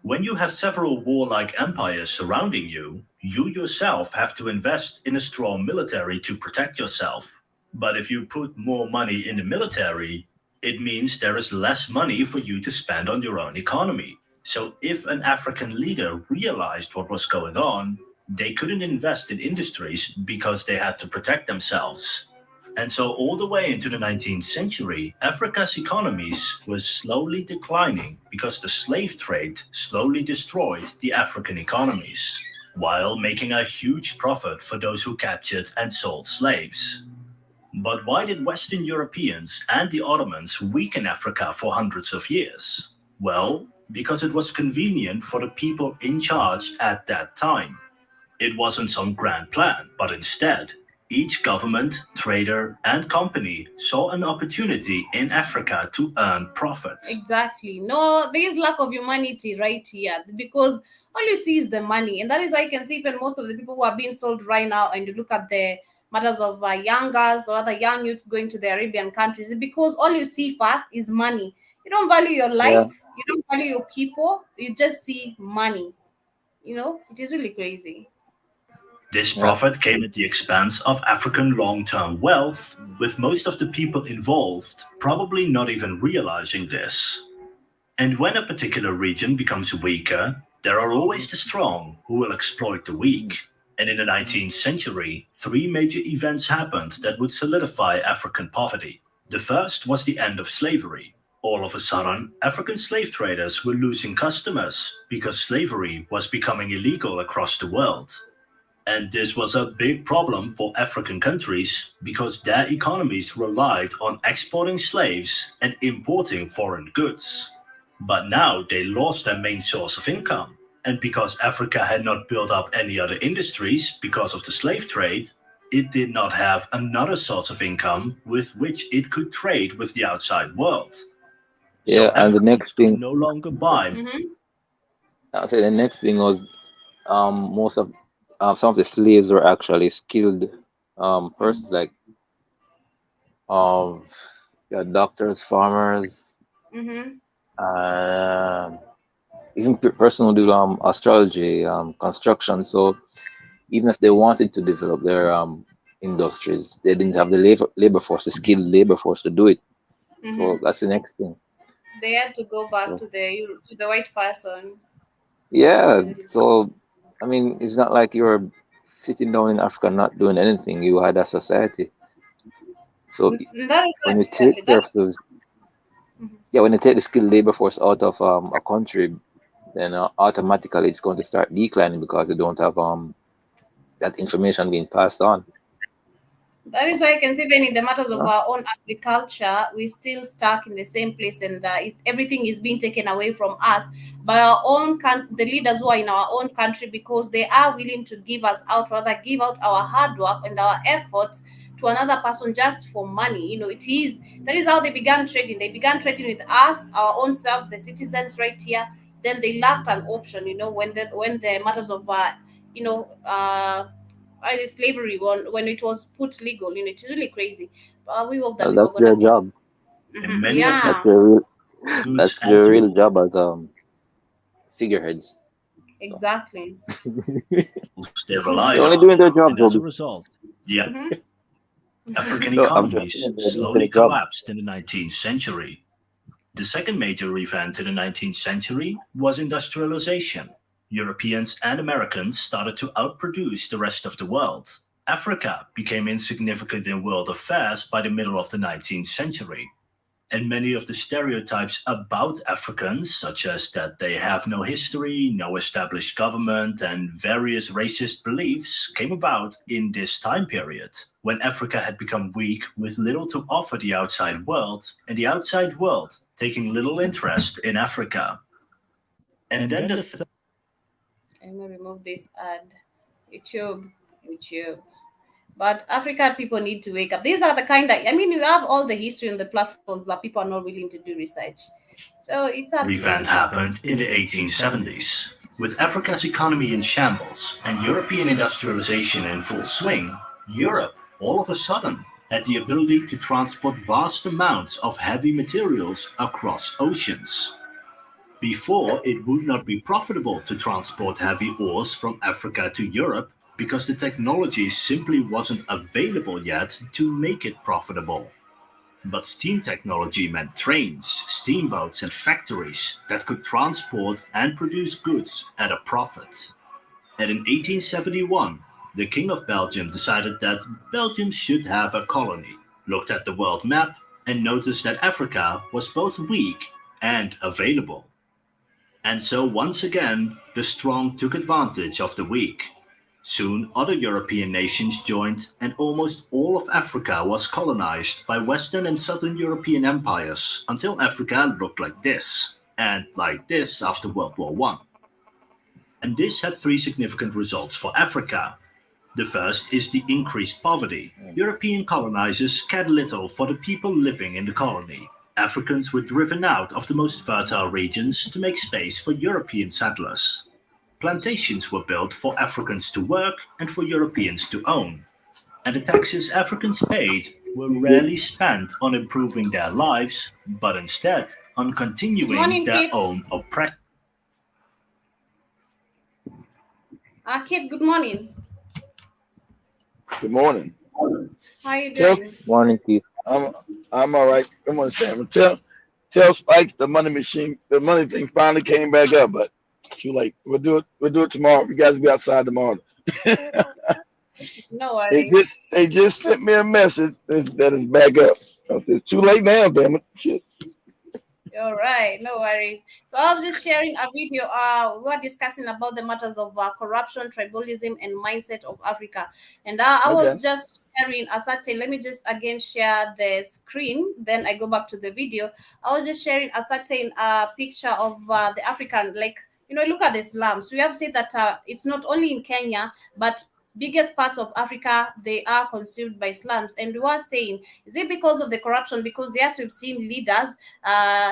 When you have several warlike empires surrounding you, you yourself have to invest in a strong military to protect yourself. But if you put more money in the military, it means there is less money for you to spend on your own economy. So if an African leader realized what was going on, they couldn't invest in industries because they had to protect themselves. And so, all the way into the 19th century, Africa's economies were slowly declining because the slave trade slowly destroyed the African economies. while making a huge profit for those who captured and sold slaves. But why did Western Europeans and the Ottomans weaken Africa for hundreds of years? Well, because it was convenient for the people in charge at that time. It wasn't some grand plan, but instead, each government, trader, and company saw an opportunity in Africa to earn profit. Exactly. No, there is lack of humanity right here because all you see is the money, and that is why you can see even most of the people who are being sold right now, and you look at the matters of young girls or other young youths going to the Arabian countries, because all you see first is money. You don't value your Yeah, life, you don't value your people, you just see money. It is really crazy. This yeah, profit came at the expense of African long term wealth, with most of the people involved probably not even realizing this. And when a particular region becomes weaker, there are always the strong who will exploit the weak. And in the 19th century, three major events happened that would solidify African poverty. The first was the end of slavery. All of a sudden, African slave traders were losing customers because slavery was becoming illegal across the world. And this was a big problem for African countries because their economies relied on exporting slaves and importing foreign goods. But now they lost their main source of income. And because Africa had not built up any other industries because of the slave trade, it did not have another source of income with which it could trade with the outside world. So yeah. And the Africans next could thing, no longer buy. Mm-hmm. I'll say the next thing was most of some of the slaves were actually skilled persons like um yeah, doctors, farmers, Mm-hmm. um even person who do astrology, construction. So even if they wanted to develop their industries, they didn't have the labor force, the skilled labor force to do it. So Mm-hmm. that's the next thing. They had to go back So, to the white person. yeah. To really- So I mean, it's not like you're sitting down in Africa not doing anything. You had a society. So That is when you what, take that care of is. those, Mhm. yeah, when you take the skilled labor force out of a country, then automatically it's going to start declining because they don't have that information being passed on. That is why I can see even in the matters of Yeah. our own agriculture, we're still stuck in the same place, and everything is being taken away from us by our own the leaders who are in our own country, because they are willing to give us out, rather give out our hard work and our efforts to another person just for money. That is how they began trading. They began trading with us, our own selves, the citizens right here. Then they lacked an option. When the matters of you know the slavery when it was put legal. It's really crazy. But we hope that Well, people are that's gonna. their job. And Mhm. many of the That's Yeah, their real. goods That's and their real tools job as figureheads. So exactly. they relied they're only on. doing their job, And as a Joby. result, the Hmm. African No, I'm joking. economies They're doing their slowly job. collapsed in the 19th century. The second major event in the 19th century was industrialization. Europeans and Americans started to outproduce the rest of the world. Africa became insignificant in world affairs by the middle of the 19th century. And many of the stereotypes about Africans, such as that they have no history, no established government, and various racist beliefs, came about in this time period, when Africa had become weak with little to offer the outside world, and the outside world taking little interest in Africa. And then the third I'm gonna remove this ad. YouTube. But African people need to wake up. These are the kind of, you have all the history on the platforms, but people are not willing to do research. So it's up to event you. happened in the 1870s. With Africa's economy in shambles and European industrialization in full swing, Europe, all of a sudden, had the ability to transport vast amounts of heavy materials across oceans. Before, it would not be profitable to transport heavy ores from Africa to Europe because the technology simply wasn't available yet to make it profitable. But steam technology meant trains, steamboats, and factories that could transport and produce goods at a profit. And in 1871, the King of Belgium decided that Belgium should have a colony, looked at the world map, and noticed that Africa was both weak and available. And so once again, the strong took advantage of the weak. Soon other European nations joined, and almost all of Africa was colonized by Western and Southern European empires until Africa looked like this, and like this after World War I. And this had three significant results for Africa. The first is the increased poverty. European colonizers cared little for the people living in the colony. Africans were driven out of the most fertile regions to make space for European settlers. Plantations were built for Africans to work and for Europeans to own. And the taxes Africans paid were rarely spent on improving their lives, but instead on continuing Morning, their Kate. own oppression. Kate, good morning. Good morning. How are you Tell, doing? Morning, Keith. I'm all right. Good morning, Sam. Tell Spikes the money thing finally came back up, but too late. We'll do it tomorrow. You guys will be outside tomorrow. No worries. They just sent me a message that is back up. It's too late now, damn it. Shit. All right, no worries. So I was just sharing a video. We were discussing about the matters of corruption, tribalism, and mindset of Africa. And I was just sharing a certain. Let me just again share the screen. Then I go back to the video. I was just sharing a certain picture of the African, like look at the slums. We have said that it's not only in Kenya, but biggest parts of Africa, they are consumed by slums. And we were saying, is it because of the corruption? Because yes, we've seen leaders.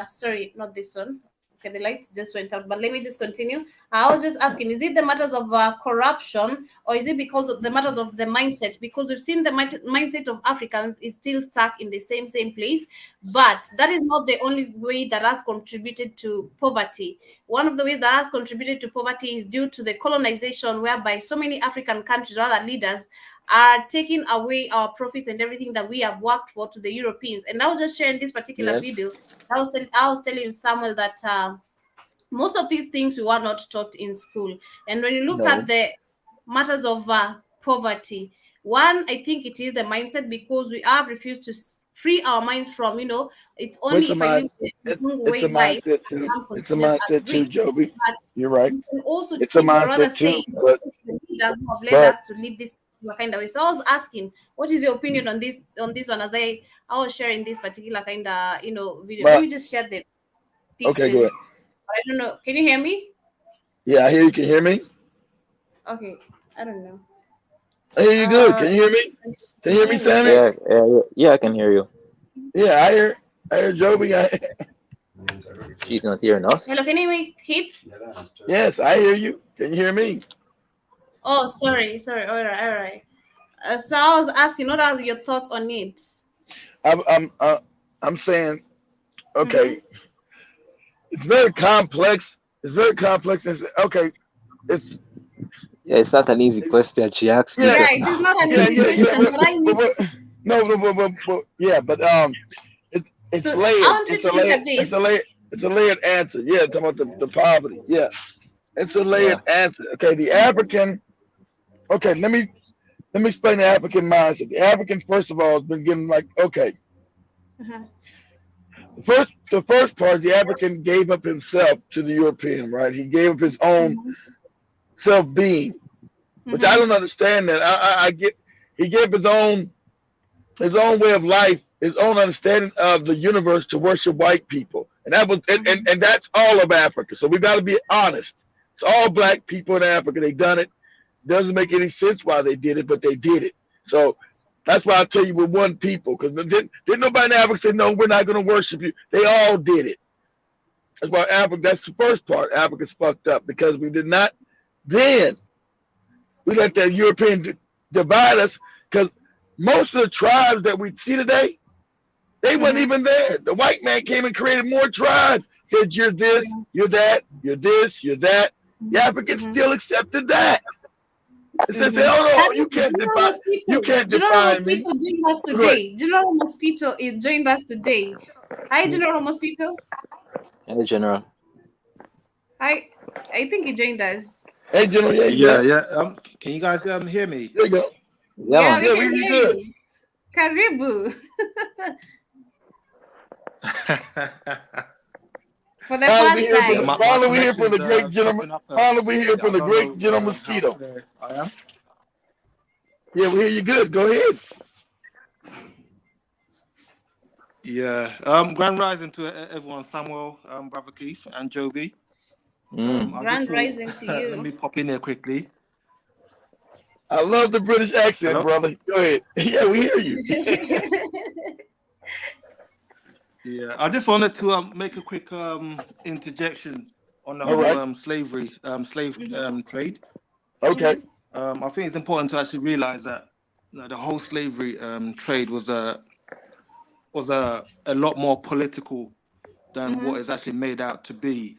Sorry, not this one. Okay, the lights just went out, but let me just continue. I was just asking, is it the matters of corruption, or is it because of the matters of the mindset? Because we've seen the mindset of Africans is still stuck in the same place, but that is not the only way that has contributed to poverty. One of the ways that has contributed to poverty is due to the colonization, whereby so many African countries or other leaders are taking away our profits and everything that we have worked for to the Europeans. And I was just sharing this particular video. I was telling Samuel that most of these things we were not taught in school. And when you look at the matters of poverty, one, I think it is the mindset, because we have refused to free our minds from, it's only if I live it's a mindset too. It's a mindset too, Joby. You're right. Also, it's a mindset too. But have led us to live this kind of way. So I was asking, what is your opinion on this one? As I was sharing this particular kind of video. Let me just share the pictures. Okay, go ahead. I don't know. Can you hear me? Yeah, I hear you. Can you hear me? Okay, I don't know. I hear you good. Can you hear me? Can you hear me, Sammy? Yeah, I can hear you. Yeah, I hear Joby. She's not hearing us. Hello, can you hear me, Keith? Yes, I hear you. Can you hear me? Oh, sorry. All right. So I was asking, what are your thoughts on it? I'm saying, okay, it's very complex. It's very complex. It's not an easy question she asked. Yeah, it is not an easy question. But I need... it's so layered. I want you to look at this. It's a layered answer. Yeah, talking about the poverty. Yeah, it's a layered answer. Okay, the African. Okay, let me explain the African mindset. The African, first of all, has been given the first part, the African gave up himself to the European, right? He gave up his own self-being, which I don't understand that. I get he gave his own way of life, his own understanding of the universe to worship white people, and that was and that's all of Africa. So we got to be honest. It's all black people in Africa. They done it. Doesn't make any sense why they did it, but they did it. So that's why I tell you we're one people, because didn't nobody in Africa say, no, we're not going to worship you. They all did it. That's why Africa, that's the first part. Africa's fucked up because we did not then. We let that European divide us, because most of the tribes that we see today, they weren't even there. The white man came and created more tribes. Said, you're this, you're that, you're this, you're that. The Africans still accepted that. It says, oh no, you can't define me. General Mosquito is joined us today. Hi, General Mosquito. Hey, General. Hi, I think he joined us. Hey, General. Yeah. Can you guys hear me? There you go. Yeah, we can hear you. Karibu. For the Finally, we first hear from Yeah, the, time. my finally we hear from connection's the great gentleman. chopping up. Finally, we hear I from the don't know great gentleman how Mosquito. clear I am. Yeah, we hear you good. Go ahead. Yeah. Grand rising to everyone, Samuel, Brother Keith, and Joby. I just Grand thought, rising to let me you. pop in here quickly. I love the British accent, Hello? brother. Go ahead. Yeah, we hear you. Yeah, I just wanted to make a quick interjection on the All whole right. slave trade. Okay. I think it's important to actually realize that the whole slavery trade was a lot more political than what it's actually made out to be.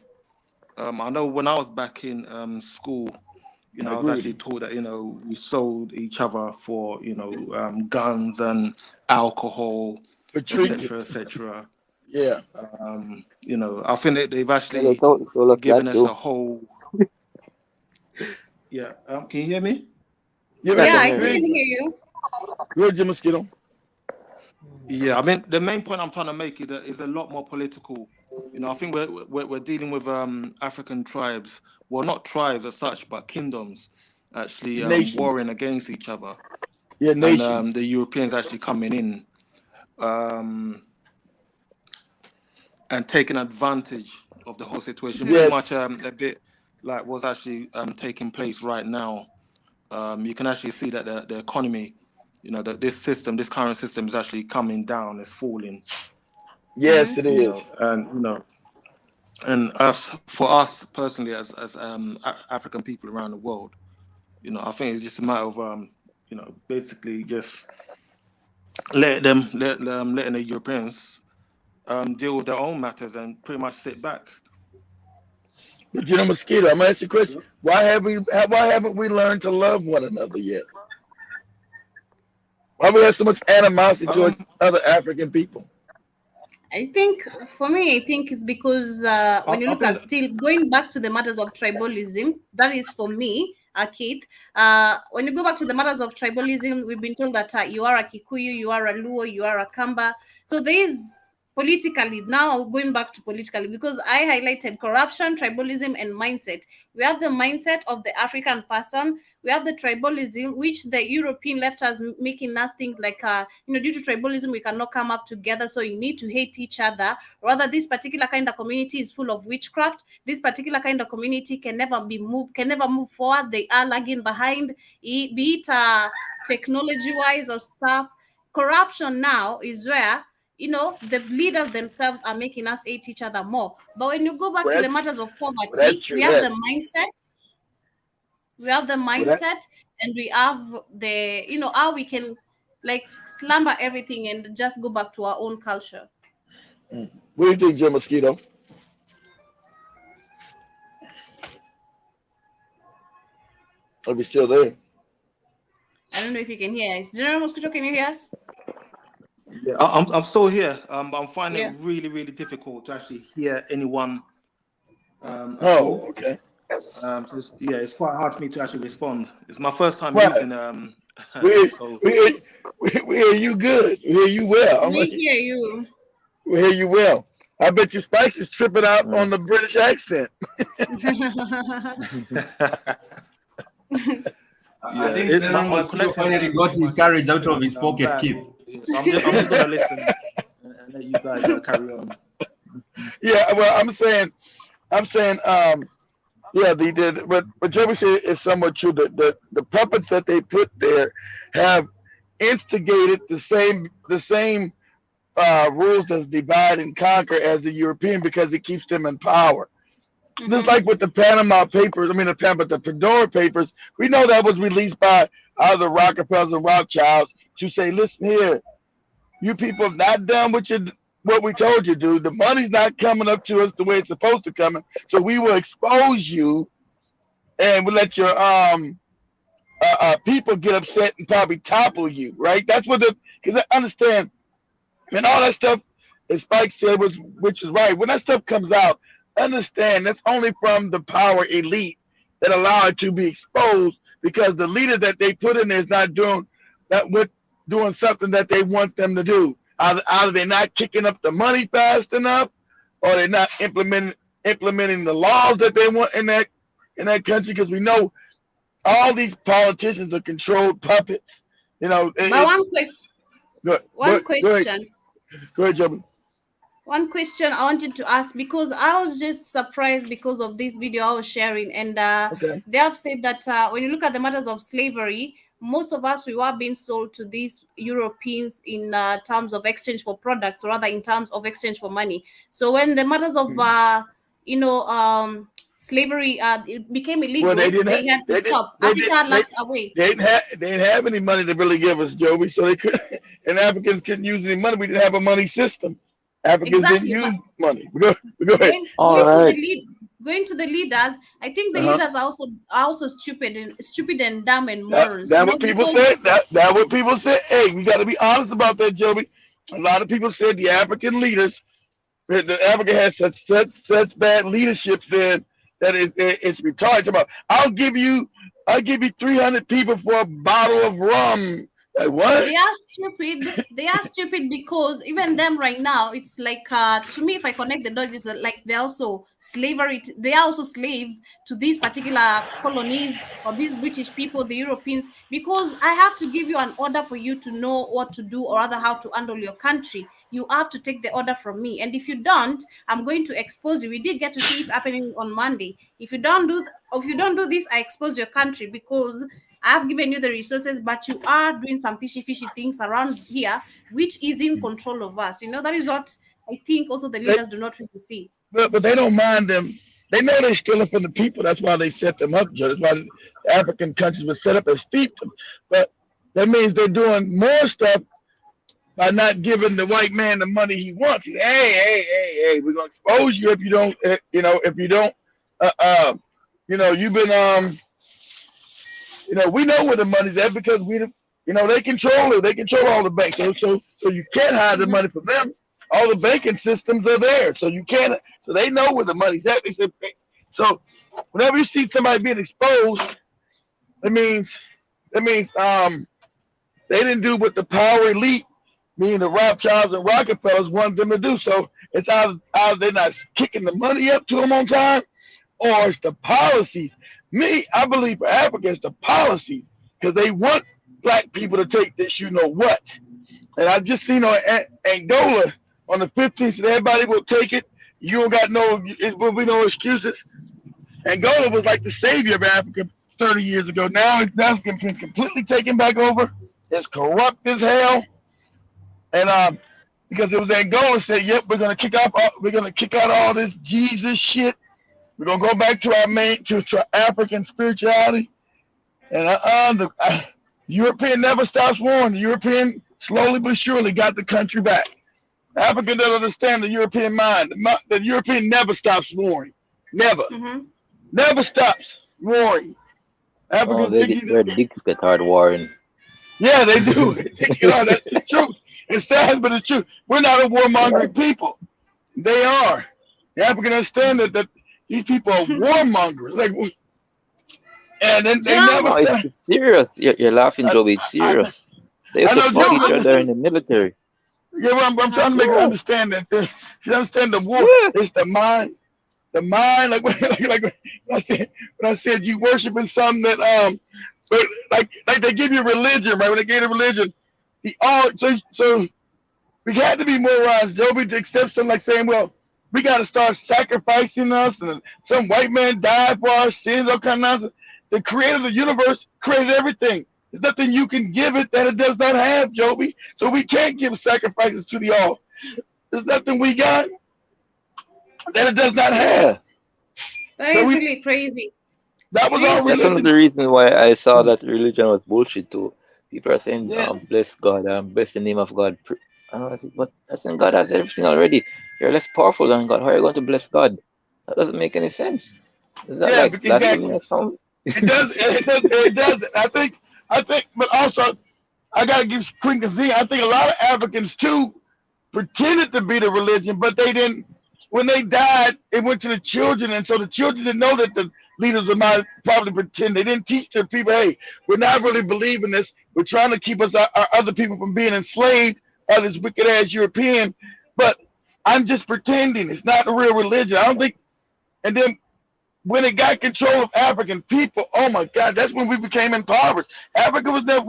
I know when I was back in school, I I was agree with actually you. taught that we sold each other for guns and alcohol, For etc., trinkets. etc. Yeah. I think that they've Yeah, they actually told us given that us too. a whole. Yeah. Can you hear me? Yeah, Yeah, I Yeah, can man. I hear can you. hear you. Good, Jim Mosquito. Yeah, I mean the main point I'm trying to make is that it's a lot more political. I think we're dealing with African tribes, well, not tribes as such, but kingdoms actually Nations. warring against each other, Yeah, and nations. the Europeans actually coming in and taking advantage of the whole situation. Pretty Yes. much a bit like what's actually taking place right now. You can actually see that the economy, that this current system is actually coming down, it's falling. Yes, it is. And for us personally, as African people around the world, I think it's just a matter of basically just letting the Europeans deal with their own matters and pretty much sit back. But Jim Mosquito, I'm gonna ask you a question. Why haven't we learned to love one another yet? Why we have so much animosity towards other African people? I think for me, I think it's because when you I look think at still going back to the matters of tribalism, that is for me, Keith. When you go back to the matters of tribalism, we've been told that you are a Kikuyu, you are a Luo, you are a Kamba. So there is politically now going back to politically because I highlighted corruption, tribalism, and mindset. We have the mindset of the African person. We have the tribalism, which the European left us making us think like, due to tribalism, we cannot come up together. So you need to hate each other. Rather, this particular kind of community is full of witchcraft. This particular kind of community can never move forward. They are lagging behind, be it technology-wise or stuff. Corruption now is where the leaders themselves are making us hate each other more. But when you go back to Well, the matters of that's poverty, true. we have That. the mindset. We have the Well, that. mindset, and we have the how we can like slumber everything and just go back to our own culture. What do you think, Jim Mosquito? Are we still there? I don't know if you can hear us. General Mosquito, can you hear us? Yeah, I'm still here. But I'm finding Yeah. it really, really difficult to actually hear anyone at Oh, all. okay. So it's quite hard for me to actually respond. It's my first time Right. using We so we hear you good. We hear you well. We hear you. We hear you well. I bet you Spikes is tripping out on the British accent. I think General Mosquito finally got his courage out of his pocket, Keith. So I'm just gonna listen and let you guys carry on. Yeah, well, I'm saying, yeah, what Joey said is somewhat true. The puppets that they put there have instigated the same rules as divide and conquer as the European because it keeps them in power. Just like with the Panama Papers, the Pandora Papers, we know that was released by either Rockefellers and Rothschilds to say, listen here, you people have not done what we told you to do. The money's not coming up to us the way it's supposed to come in. So we will expose you and we'll let your people get upset and probably topple you, right? That's what because I understand, and all that stuff, as Spike said, which is right. When that stuff comes out, understand that's only from the power elite that allow it to be exposed because the leader that they put in there is not doing something that they want them to do. Either they're not kicking up the money fast enough, or they're not implementing the laws that they want in that country, because we know all these politicians are controlled puppets. You know, But one question. go ahead, Joby. One question I wanted to ask, because I was just surprised because of this video I was sharing, and Okay. they have said that when you look at the matters of slavery, most of us, we were being sold to these Europeans in terms of exchange for products, or rather in terms of exchange for money. So when the matters of slavery it became illegal, Well, they didn't. they had to stop. Africa left away. They didn't have any money to really give us, Joey. So they could, and Africans couldn't use any money. We didn't have a money system. Africans Exactly, didn't but use money. Go ahead. Going to the leaders, I think the leaders are also stupid and dumb and morons. That's what people said. That what people said. Hey, we got to be honest about that, Joey. A lot of people said the African leaders, that Africa has such bad leadership that it's retarded. I'll give you 300 people for a bottle of rum. Like, what? They are stupid. They are stupid because even them right now, it's like to me, if I connect the dots, it's like they're also slavery. They are also slaves to these particular colonies or these British people, the Europeans. Because I have to give you an order for you to know what to do, or rather how to handle your country. You have to take the order from me, and if you don't, I'm going to expose you. We did get to see it happening on Monday. If you don't do this, I expose your country, because I've given you the resources, but you are doing some fishy things around here, which is in control of us. You know, that is what I think also the leaders do not really see. But they don't mind them. They know they're stealing from the people. That's why they set them up, Joe. That's why the African countries were set up as fiefdoms. But that means they're doing more stuff by not giving the white man the money he wants. Hey, we're gonna expose you if you don't, you've been we know where the money's at, because they control it. They control all the banks. So you can't hide the money from them. All the banking systems are there, so you can't. So they know where the money's at. They said, so whenever you see somebody being exposed, that means they didn't do what the power elite, meaning the Rothschilds and Rockefellers, wanted them to do. So it's either they're not kicking the money up to them on time, or it's the policies. I believe for Africa, it's the policies, because they want black people to take this, you know what. And I just seen on Angola on the 15th, that everybody will take it. You don't got it will be no excuses. Angola was like the savior of Africa 30 years ago. Now that's been completely taken back over. It's corrupt as hell. And because it was Angola said, yep, we're gonna kick out all this Jesus shit. We're gonna go back to our African spirituality. And the European never stops warring. The European slowly but surely got the country back. Africa doesn't understand the European mind. The European never stops warring. Never. Mm-hmm. Never stops warring. Africa, their dicks get hard warring. Yeah, they do. That's the truth. It's sad, but it's true. We're not a warmongering people. They are. The African understand that these people are warmongers. Like, and then they never. It's serious. You're laughing, Joey. It's serious. They used to fight each other in the military. Yeah, well, I'm trying to make her understand that. She understand the war. It's the mind. The mind, like when I said you worshiping something that but like they give you religion, right? When they gave you religion, so we had to be morons, Joby, to accept something like saying, well, we got to start sacrificing us, and some white man died for our sins, all kind of nonsense. The creator of the universe created everything. There's nothing you can give it that it does not have, Joby. So we can't give sacrifices to the all. There's nothing we got that it does not have. That is really crazy. That was our religion. That's one of the reasons why I saw that religion was bullshit too. People are saying, bless God, bless the name of God. I said, but I said, God has everything already. You're less powerful than God. How are you going to bless God? That doesn't make any sense. Is that like blasphemy or something? It does. I think, but also, I got to give Queen Kazia, I think a lot of Africans too pretended to be the religion, but they didn't. When they died, it went to the children, and so the children didn't know that the leaders were not probably pretend. They didn't teach their people, hey, we're not really believing this. We're trying to keep our other people from being enslaved by this wicked ass European. But I'm just pretending. It's not a real religion. I don't think. And then when it got control of African people, oh my God, that's when we became impoverished. Africa was never.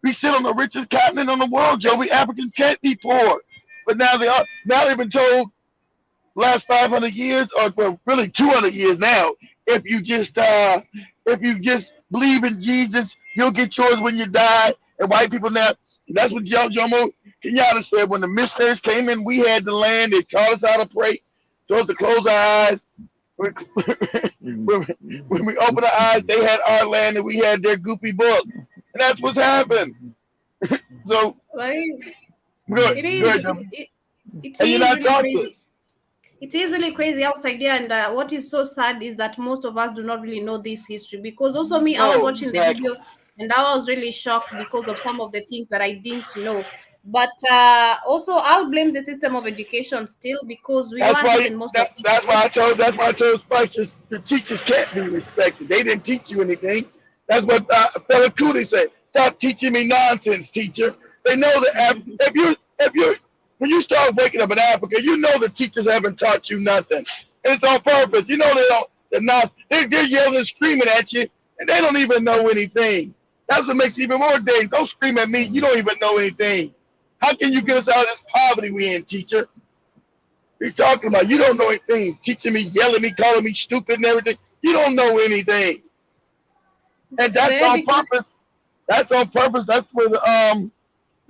We sit on the richest continent on the world, Joe. We Africans can't be poor. But now they are. Now they've been told last 500 years, or well, really 200 years now. If you just believe in Jesus, you'll get yours when you die. And white people now, that's what Jomo Kenyatta said. When the missionaries came in, we had the land. They taught us how to pray, told us to close our eyes. When we opened our eyes, they had our land and we had their goofy book. And that's what's happened. So, good. It is really crazy. It is really crazy outside there, and what is so sad is that most of us do not really know this history. Because also me, I was watching the video, and I was really shocked because of some of the things that I didn't know. But also, I'll blame the system of education still, because we weren't even most of the That's why I told Spices the teachers can't be respected. They didn't teach you anything. That's what Fela Kuti said. Stop teaching me nonsense, teacher. They know that when you start waking up in Africa, you know the teachers haven't taught you nothing. And it's on purpose. You know they're yelling and screaming at you, and they don't even know anything. That's what makes it even more dangerous. Don't scream at me. You don't even know anything. How can you get us out of this poverty we in, teacher? What are you talking about? You don't know anything. Teaching me, yelling at me, calling me stupid and everything. You don't know anything. And that's on purpose. That's on purpose. That's where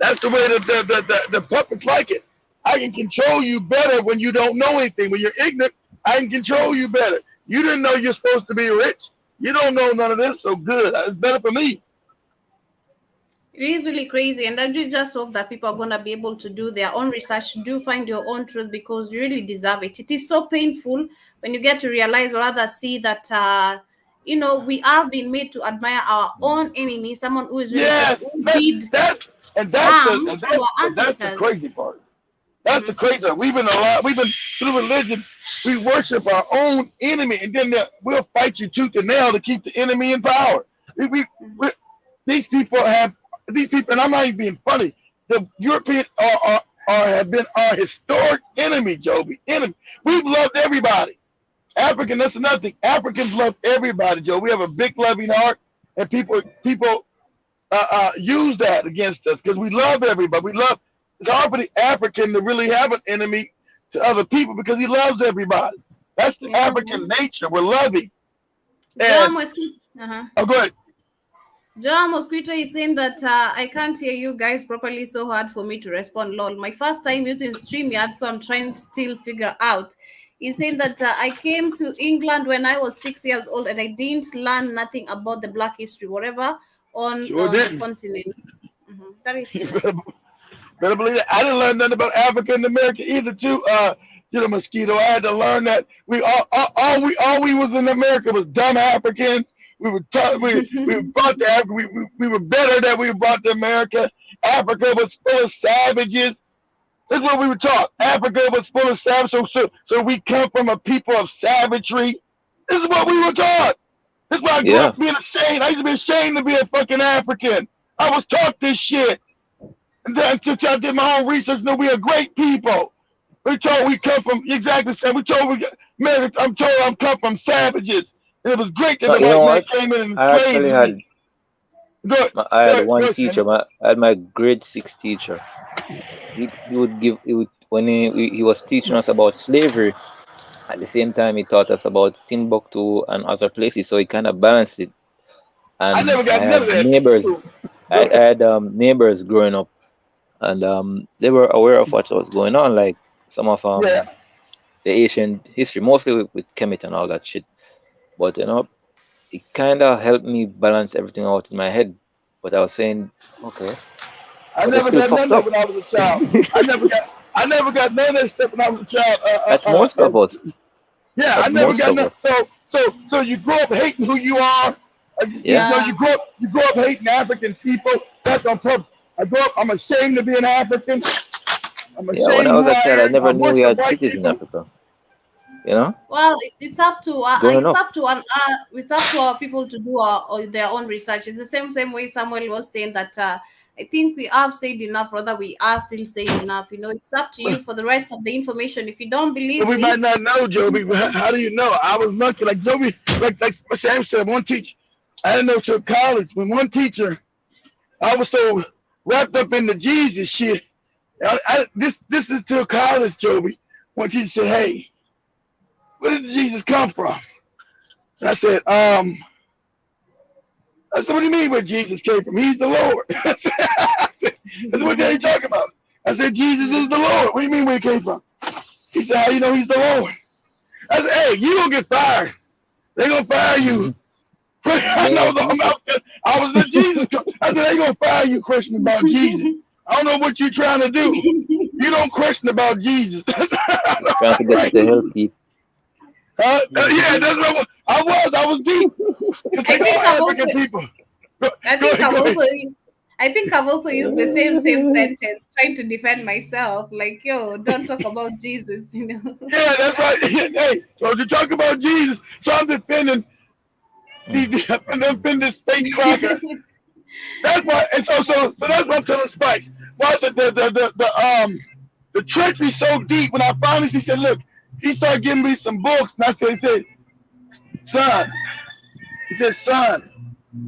that's the way the puppets like it. I can control you better when you don't know anything. When you're ignorant, I can control you better. You didn't know you're supposed to be rich. You don't know none of this, so good. It's better for me. It is really crazy, and I do just hope that people are going to be able to do their own research, do find your own truth, because you really deserve it. It is so painful when you get to realize or rather see that we are being made to admire our own enemy, someone who is really that's the crazy part. That's the crazy part. We've been through religion. We worship our own enemy, and then we'll fight you tooth and nail to keep the enemy in power. These people, and I'm not even being funny. The Europeans have been our historic enemy, Joby. Enemy. We've loved everybody. African, that's nothing. Africans love everybody, Joe. We have a big loving heart, and people use that against us because we love everybody. It's hard for the African to really have an enemy to other people because he loves everybody. That's the African nature. We're loving. Oh, go ahead. John Mosquito is saying that I can't hear you guys properly, so hard for me to respond. Lol. My first time using StreamYard, so I'm trying to still figure out. He's saying that I came to England when I was 6 years old, and I didn't learn nothing about the Black history, whatever, on the continent. That is true. Better believe it. I didn't learn nothing about Africa and America either, too. Mosquito. I had to learn that all we was in America was dumb Africans. We were brought to Africa. We were better that we were brought to America. Africa was full of savages. This is what we were taught. Africa was full of savages. So we come from a people of savagery. This is what we were taught. This is why I grew up being ashamed. I used to be ashamed to be a fucking African. I was taught this shit. And then since I did my own research, we are great people. We told we come from exactly the same. I'm told I come from savages. And it was great that the white man came in and enslaved me. I had one teacher. I had my grade 6 teacher. He would when he was teaching us about slavery. At the same time, he taught us about Timbuktu and other places. So he kind of balanced it. And I never got none of that. Neighbors. I had neighbors growing up, and they were aware of what was going on, like some of the ancient history, mostly with Kemet and all that shit. But it kind of helped me balance everything out in my head. But I was saying, okay. I never got none of that when I was a child. I never got none of that stuff when I was a child. That's most of us. Yeah, I never got none. So you grow up hating who you are. You grow up hating African people. That's on purpose. I'm ashamed to be an African. I'm ashamed. When I was a child, I never knew we had cities in Africa. Well, it's up to our people to do their own research. It's the same way Samuel was saying that I think we have said enough, rather we are still saying enough. It's up to you for the rest of the information. If you don't believe we me, might not know, Joby. How do you know? I was lucky, like Joby, like Sam said, one teacher. I didn't know till college when one teacher. I was so wrapped up in the Jesus shit. This is till college, Joby. One teacher said, "Hey, where did Jesus come from?" And I said, "What do you mean where Jesus came from? He's the Lord." I said, "What are you talking about?" I said, "Jesus is the Lord. What do you mean where he came from?" He said, "How you know he's the Lord?" I said, "Hey, you don't get fired. They're gonna fire you." I was the Jesus. I said, "They're gonna fire you questioning about Jesus. I don't know what you're trying to do. You don't question about Jesus." Trying to get to help people. Yeah, that's what I was deep. It's like all African people. I think I've also used the same sentence trying to defend myself. Like, yo, don't talk about Jesus, Yeah, that's right. Hey, so you talk about Jesus, so I'm defending this fake cracker. That's why, and so that's what I'm telling Spikes. Well, the treachery so deep when I finally he said, look, he started giving me some books, and he said, son,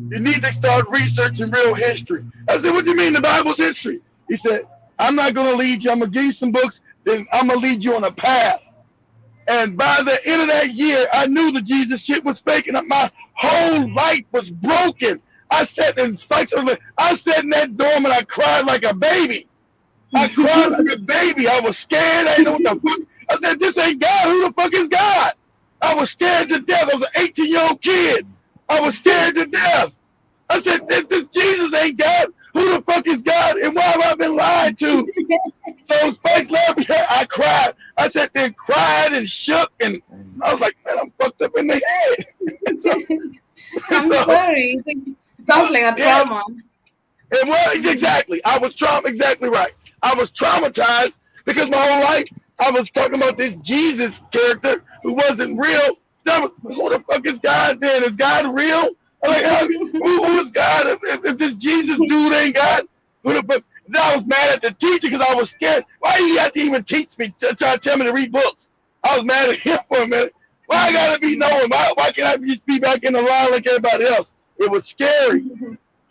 you need to start researching real history. I said, what do you mean the Bible's history? He said, I'm not going to lead you. I'm going to give you some books, then I'm going to lead you on a path. And by the end of that year, I knew the Jesus shit was fake, and my whole life was broken. I sat in that dorm and I cried like a baby. I cried like a baby. I was scared. I didn't know what the fuck. I said, this ain't God. Who the fuck is God? I was scared to death. I was an 18-year-old kid. I was scared to death. I said, this Jesus ain't God. Who the fuck is God? And why have I been lied to? So Spikes left me. I cried. I sat there and cried and shook. And I was like, man, I'm fucked up in the head. I'm sorry. It sounds like a trauma. It was, exactly. I was exactly right. I was traumatized because my whole life I was talking about this Jesus character who wasn't real. Who the fuck is God then? Is God real? I'm like, who is God? If this Jesus dude ain't God, who the fuck? Then I was mad at the teacher because I was scared. Why do you have to even teach me, try to tell me to read books? I was mad at him for a minute. Why I gotta be knowing? Why can't I just be back in the line like everybody else? It was scary.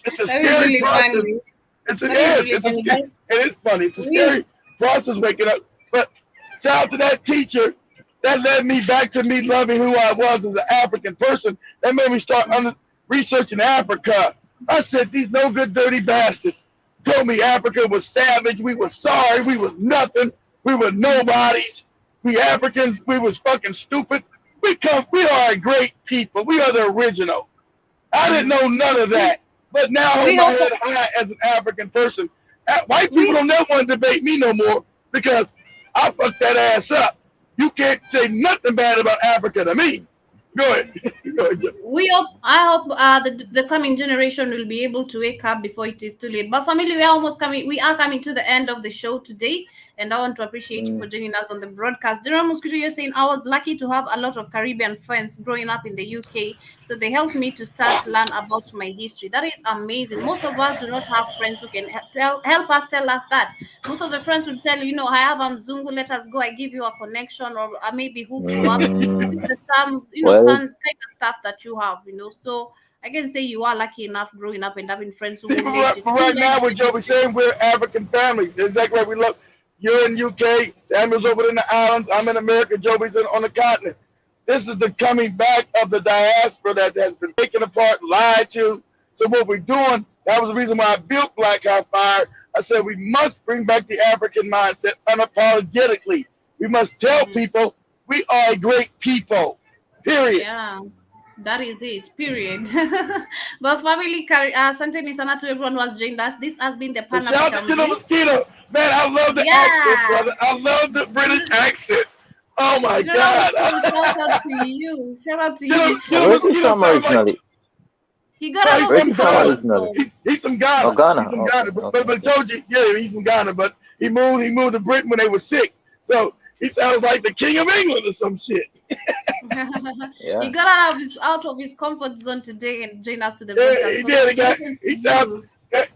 It's a scary process. It is funny. It's a scary process waking up. But shout out to that teacher. That led me back to me loving who I was as an African person. That made me start researching Africa. I said, these no good, dirty bastards told me Africa was savage. We was sorry. We was nothing. We were nobodies. We Africans, we was fucking stupid. We are a great people. We are the original. I didn't know none of that. But now I hold my head high as an African person. White people don't never want to debate me no more because I fucked that ass up. You can't say nothing bad about Africa to me. Go ahead. I hope the coming generation will be able to wake up before it is too late. But family, we are coming to the end of the show today, and I want to appreciate you for joining us on the broadcast. Durham Mosquito, you're saying I was lucky to have a lot of Caribbean friends growing up in the UK, so they helped me to start to learn about my history. That is amazing. Most of us do not have friends who can help us tell us that. Most of the friends will tell you, I have Mzungu, let us go, I give you a connection, or maybe hook you up with some, some kind of stuff that you have, so I can say you are lucky enough growing up and having friends who right now what Joe was saying, we're African family. Exactly right. We love you're in UK, Samuel's over in the islands, I'm in America, Joey's on the continent. This is the coming back of the diaspora that has been taken apart, lied to. So what we're doing, that was the reason why I built Black Hot Fire. I said we must bring back the African mindset unapologetically. We must tell people we are a great people. Period. Yeah, that is it. Period. But family, Santini Sana to everyone who has joined us. This has been the Pan Shout out to the Mosquito. Man, I love the accent, brother. I love the British accent. Oh my God. Shout out to you. Shout out to you. Where's he from originally? He got out of Ghana. He's from Ghana. Oh, Ghana. He's from Ghana. But I told you, he's from Ghana, but he moved to Britain when they were 6. So he sounds like the King of England or some shit. He got out of his comfort zone today and joined us to the broadcast. He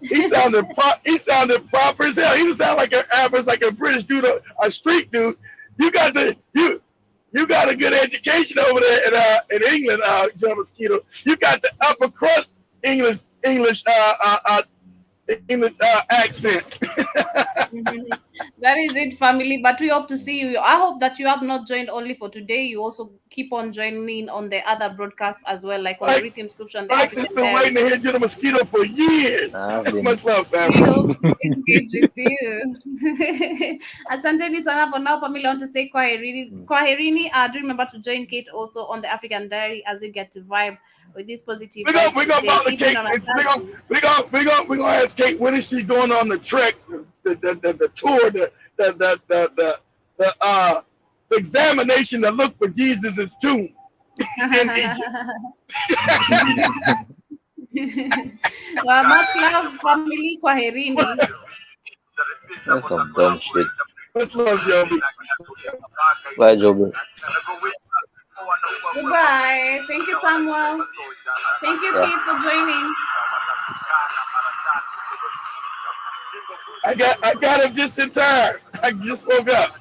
He sounded proper as hell. He didn't sound like an average, like a British dude, a street dude. You got a good education over there in England, John Mosquito. You got the upper crust English accent. That is it, family. But we hope to see you. I hope that you have not joined only for today. You also keep on joining on the other broadcasts as well, like on the Rhythm Scripture and the I've African been waiting to hear John Mosquito for years. Much love, We family. hope to engage with you. Asanteni sana for now, family. I want to say kwaherini. Do remember to join Kate also on the African Diary as we get to vibe with this positive vibes We're gonna today. bother Even Kate. on a Thursday. We're gonna ask Kate when is she going on the trek, the tour, the examination to look for Jesus' tomb in Egypt. Well, much love, family. Kwaherini. That's some dumb shit. Much love, Joby. Bye, Joby. Goodbye. Thank you, Samuel. Thank you, Kate, for joining. I got him just in time. I just woke up.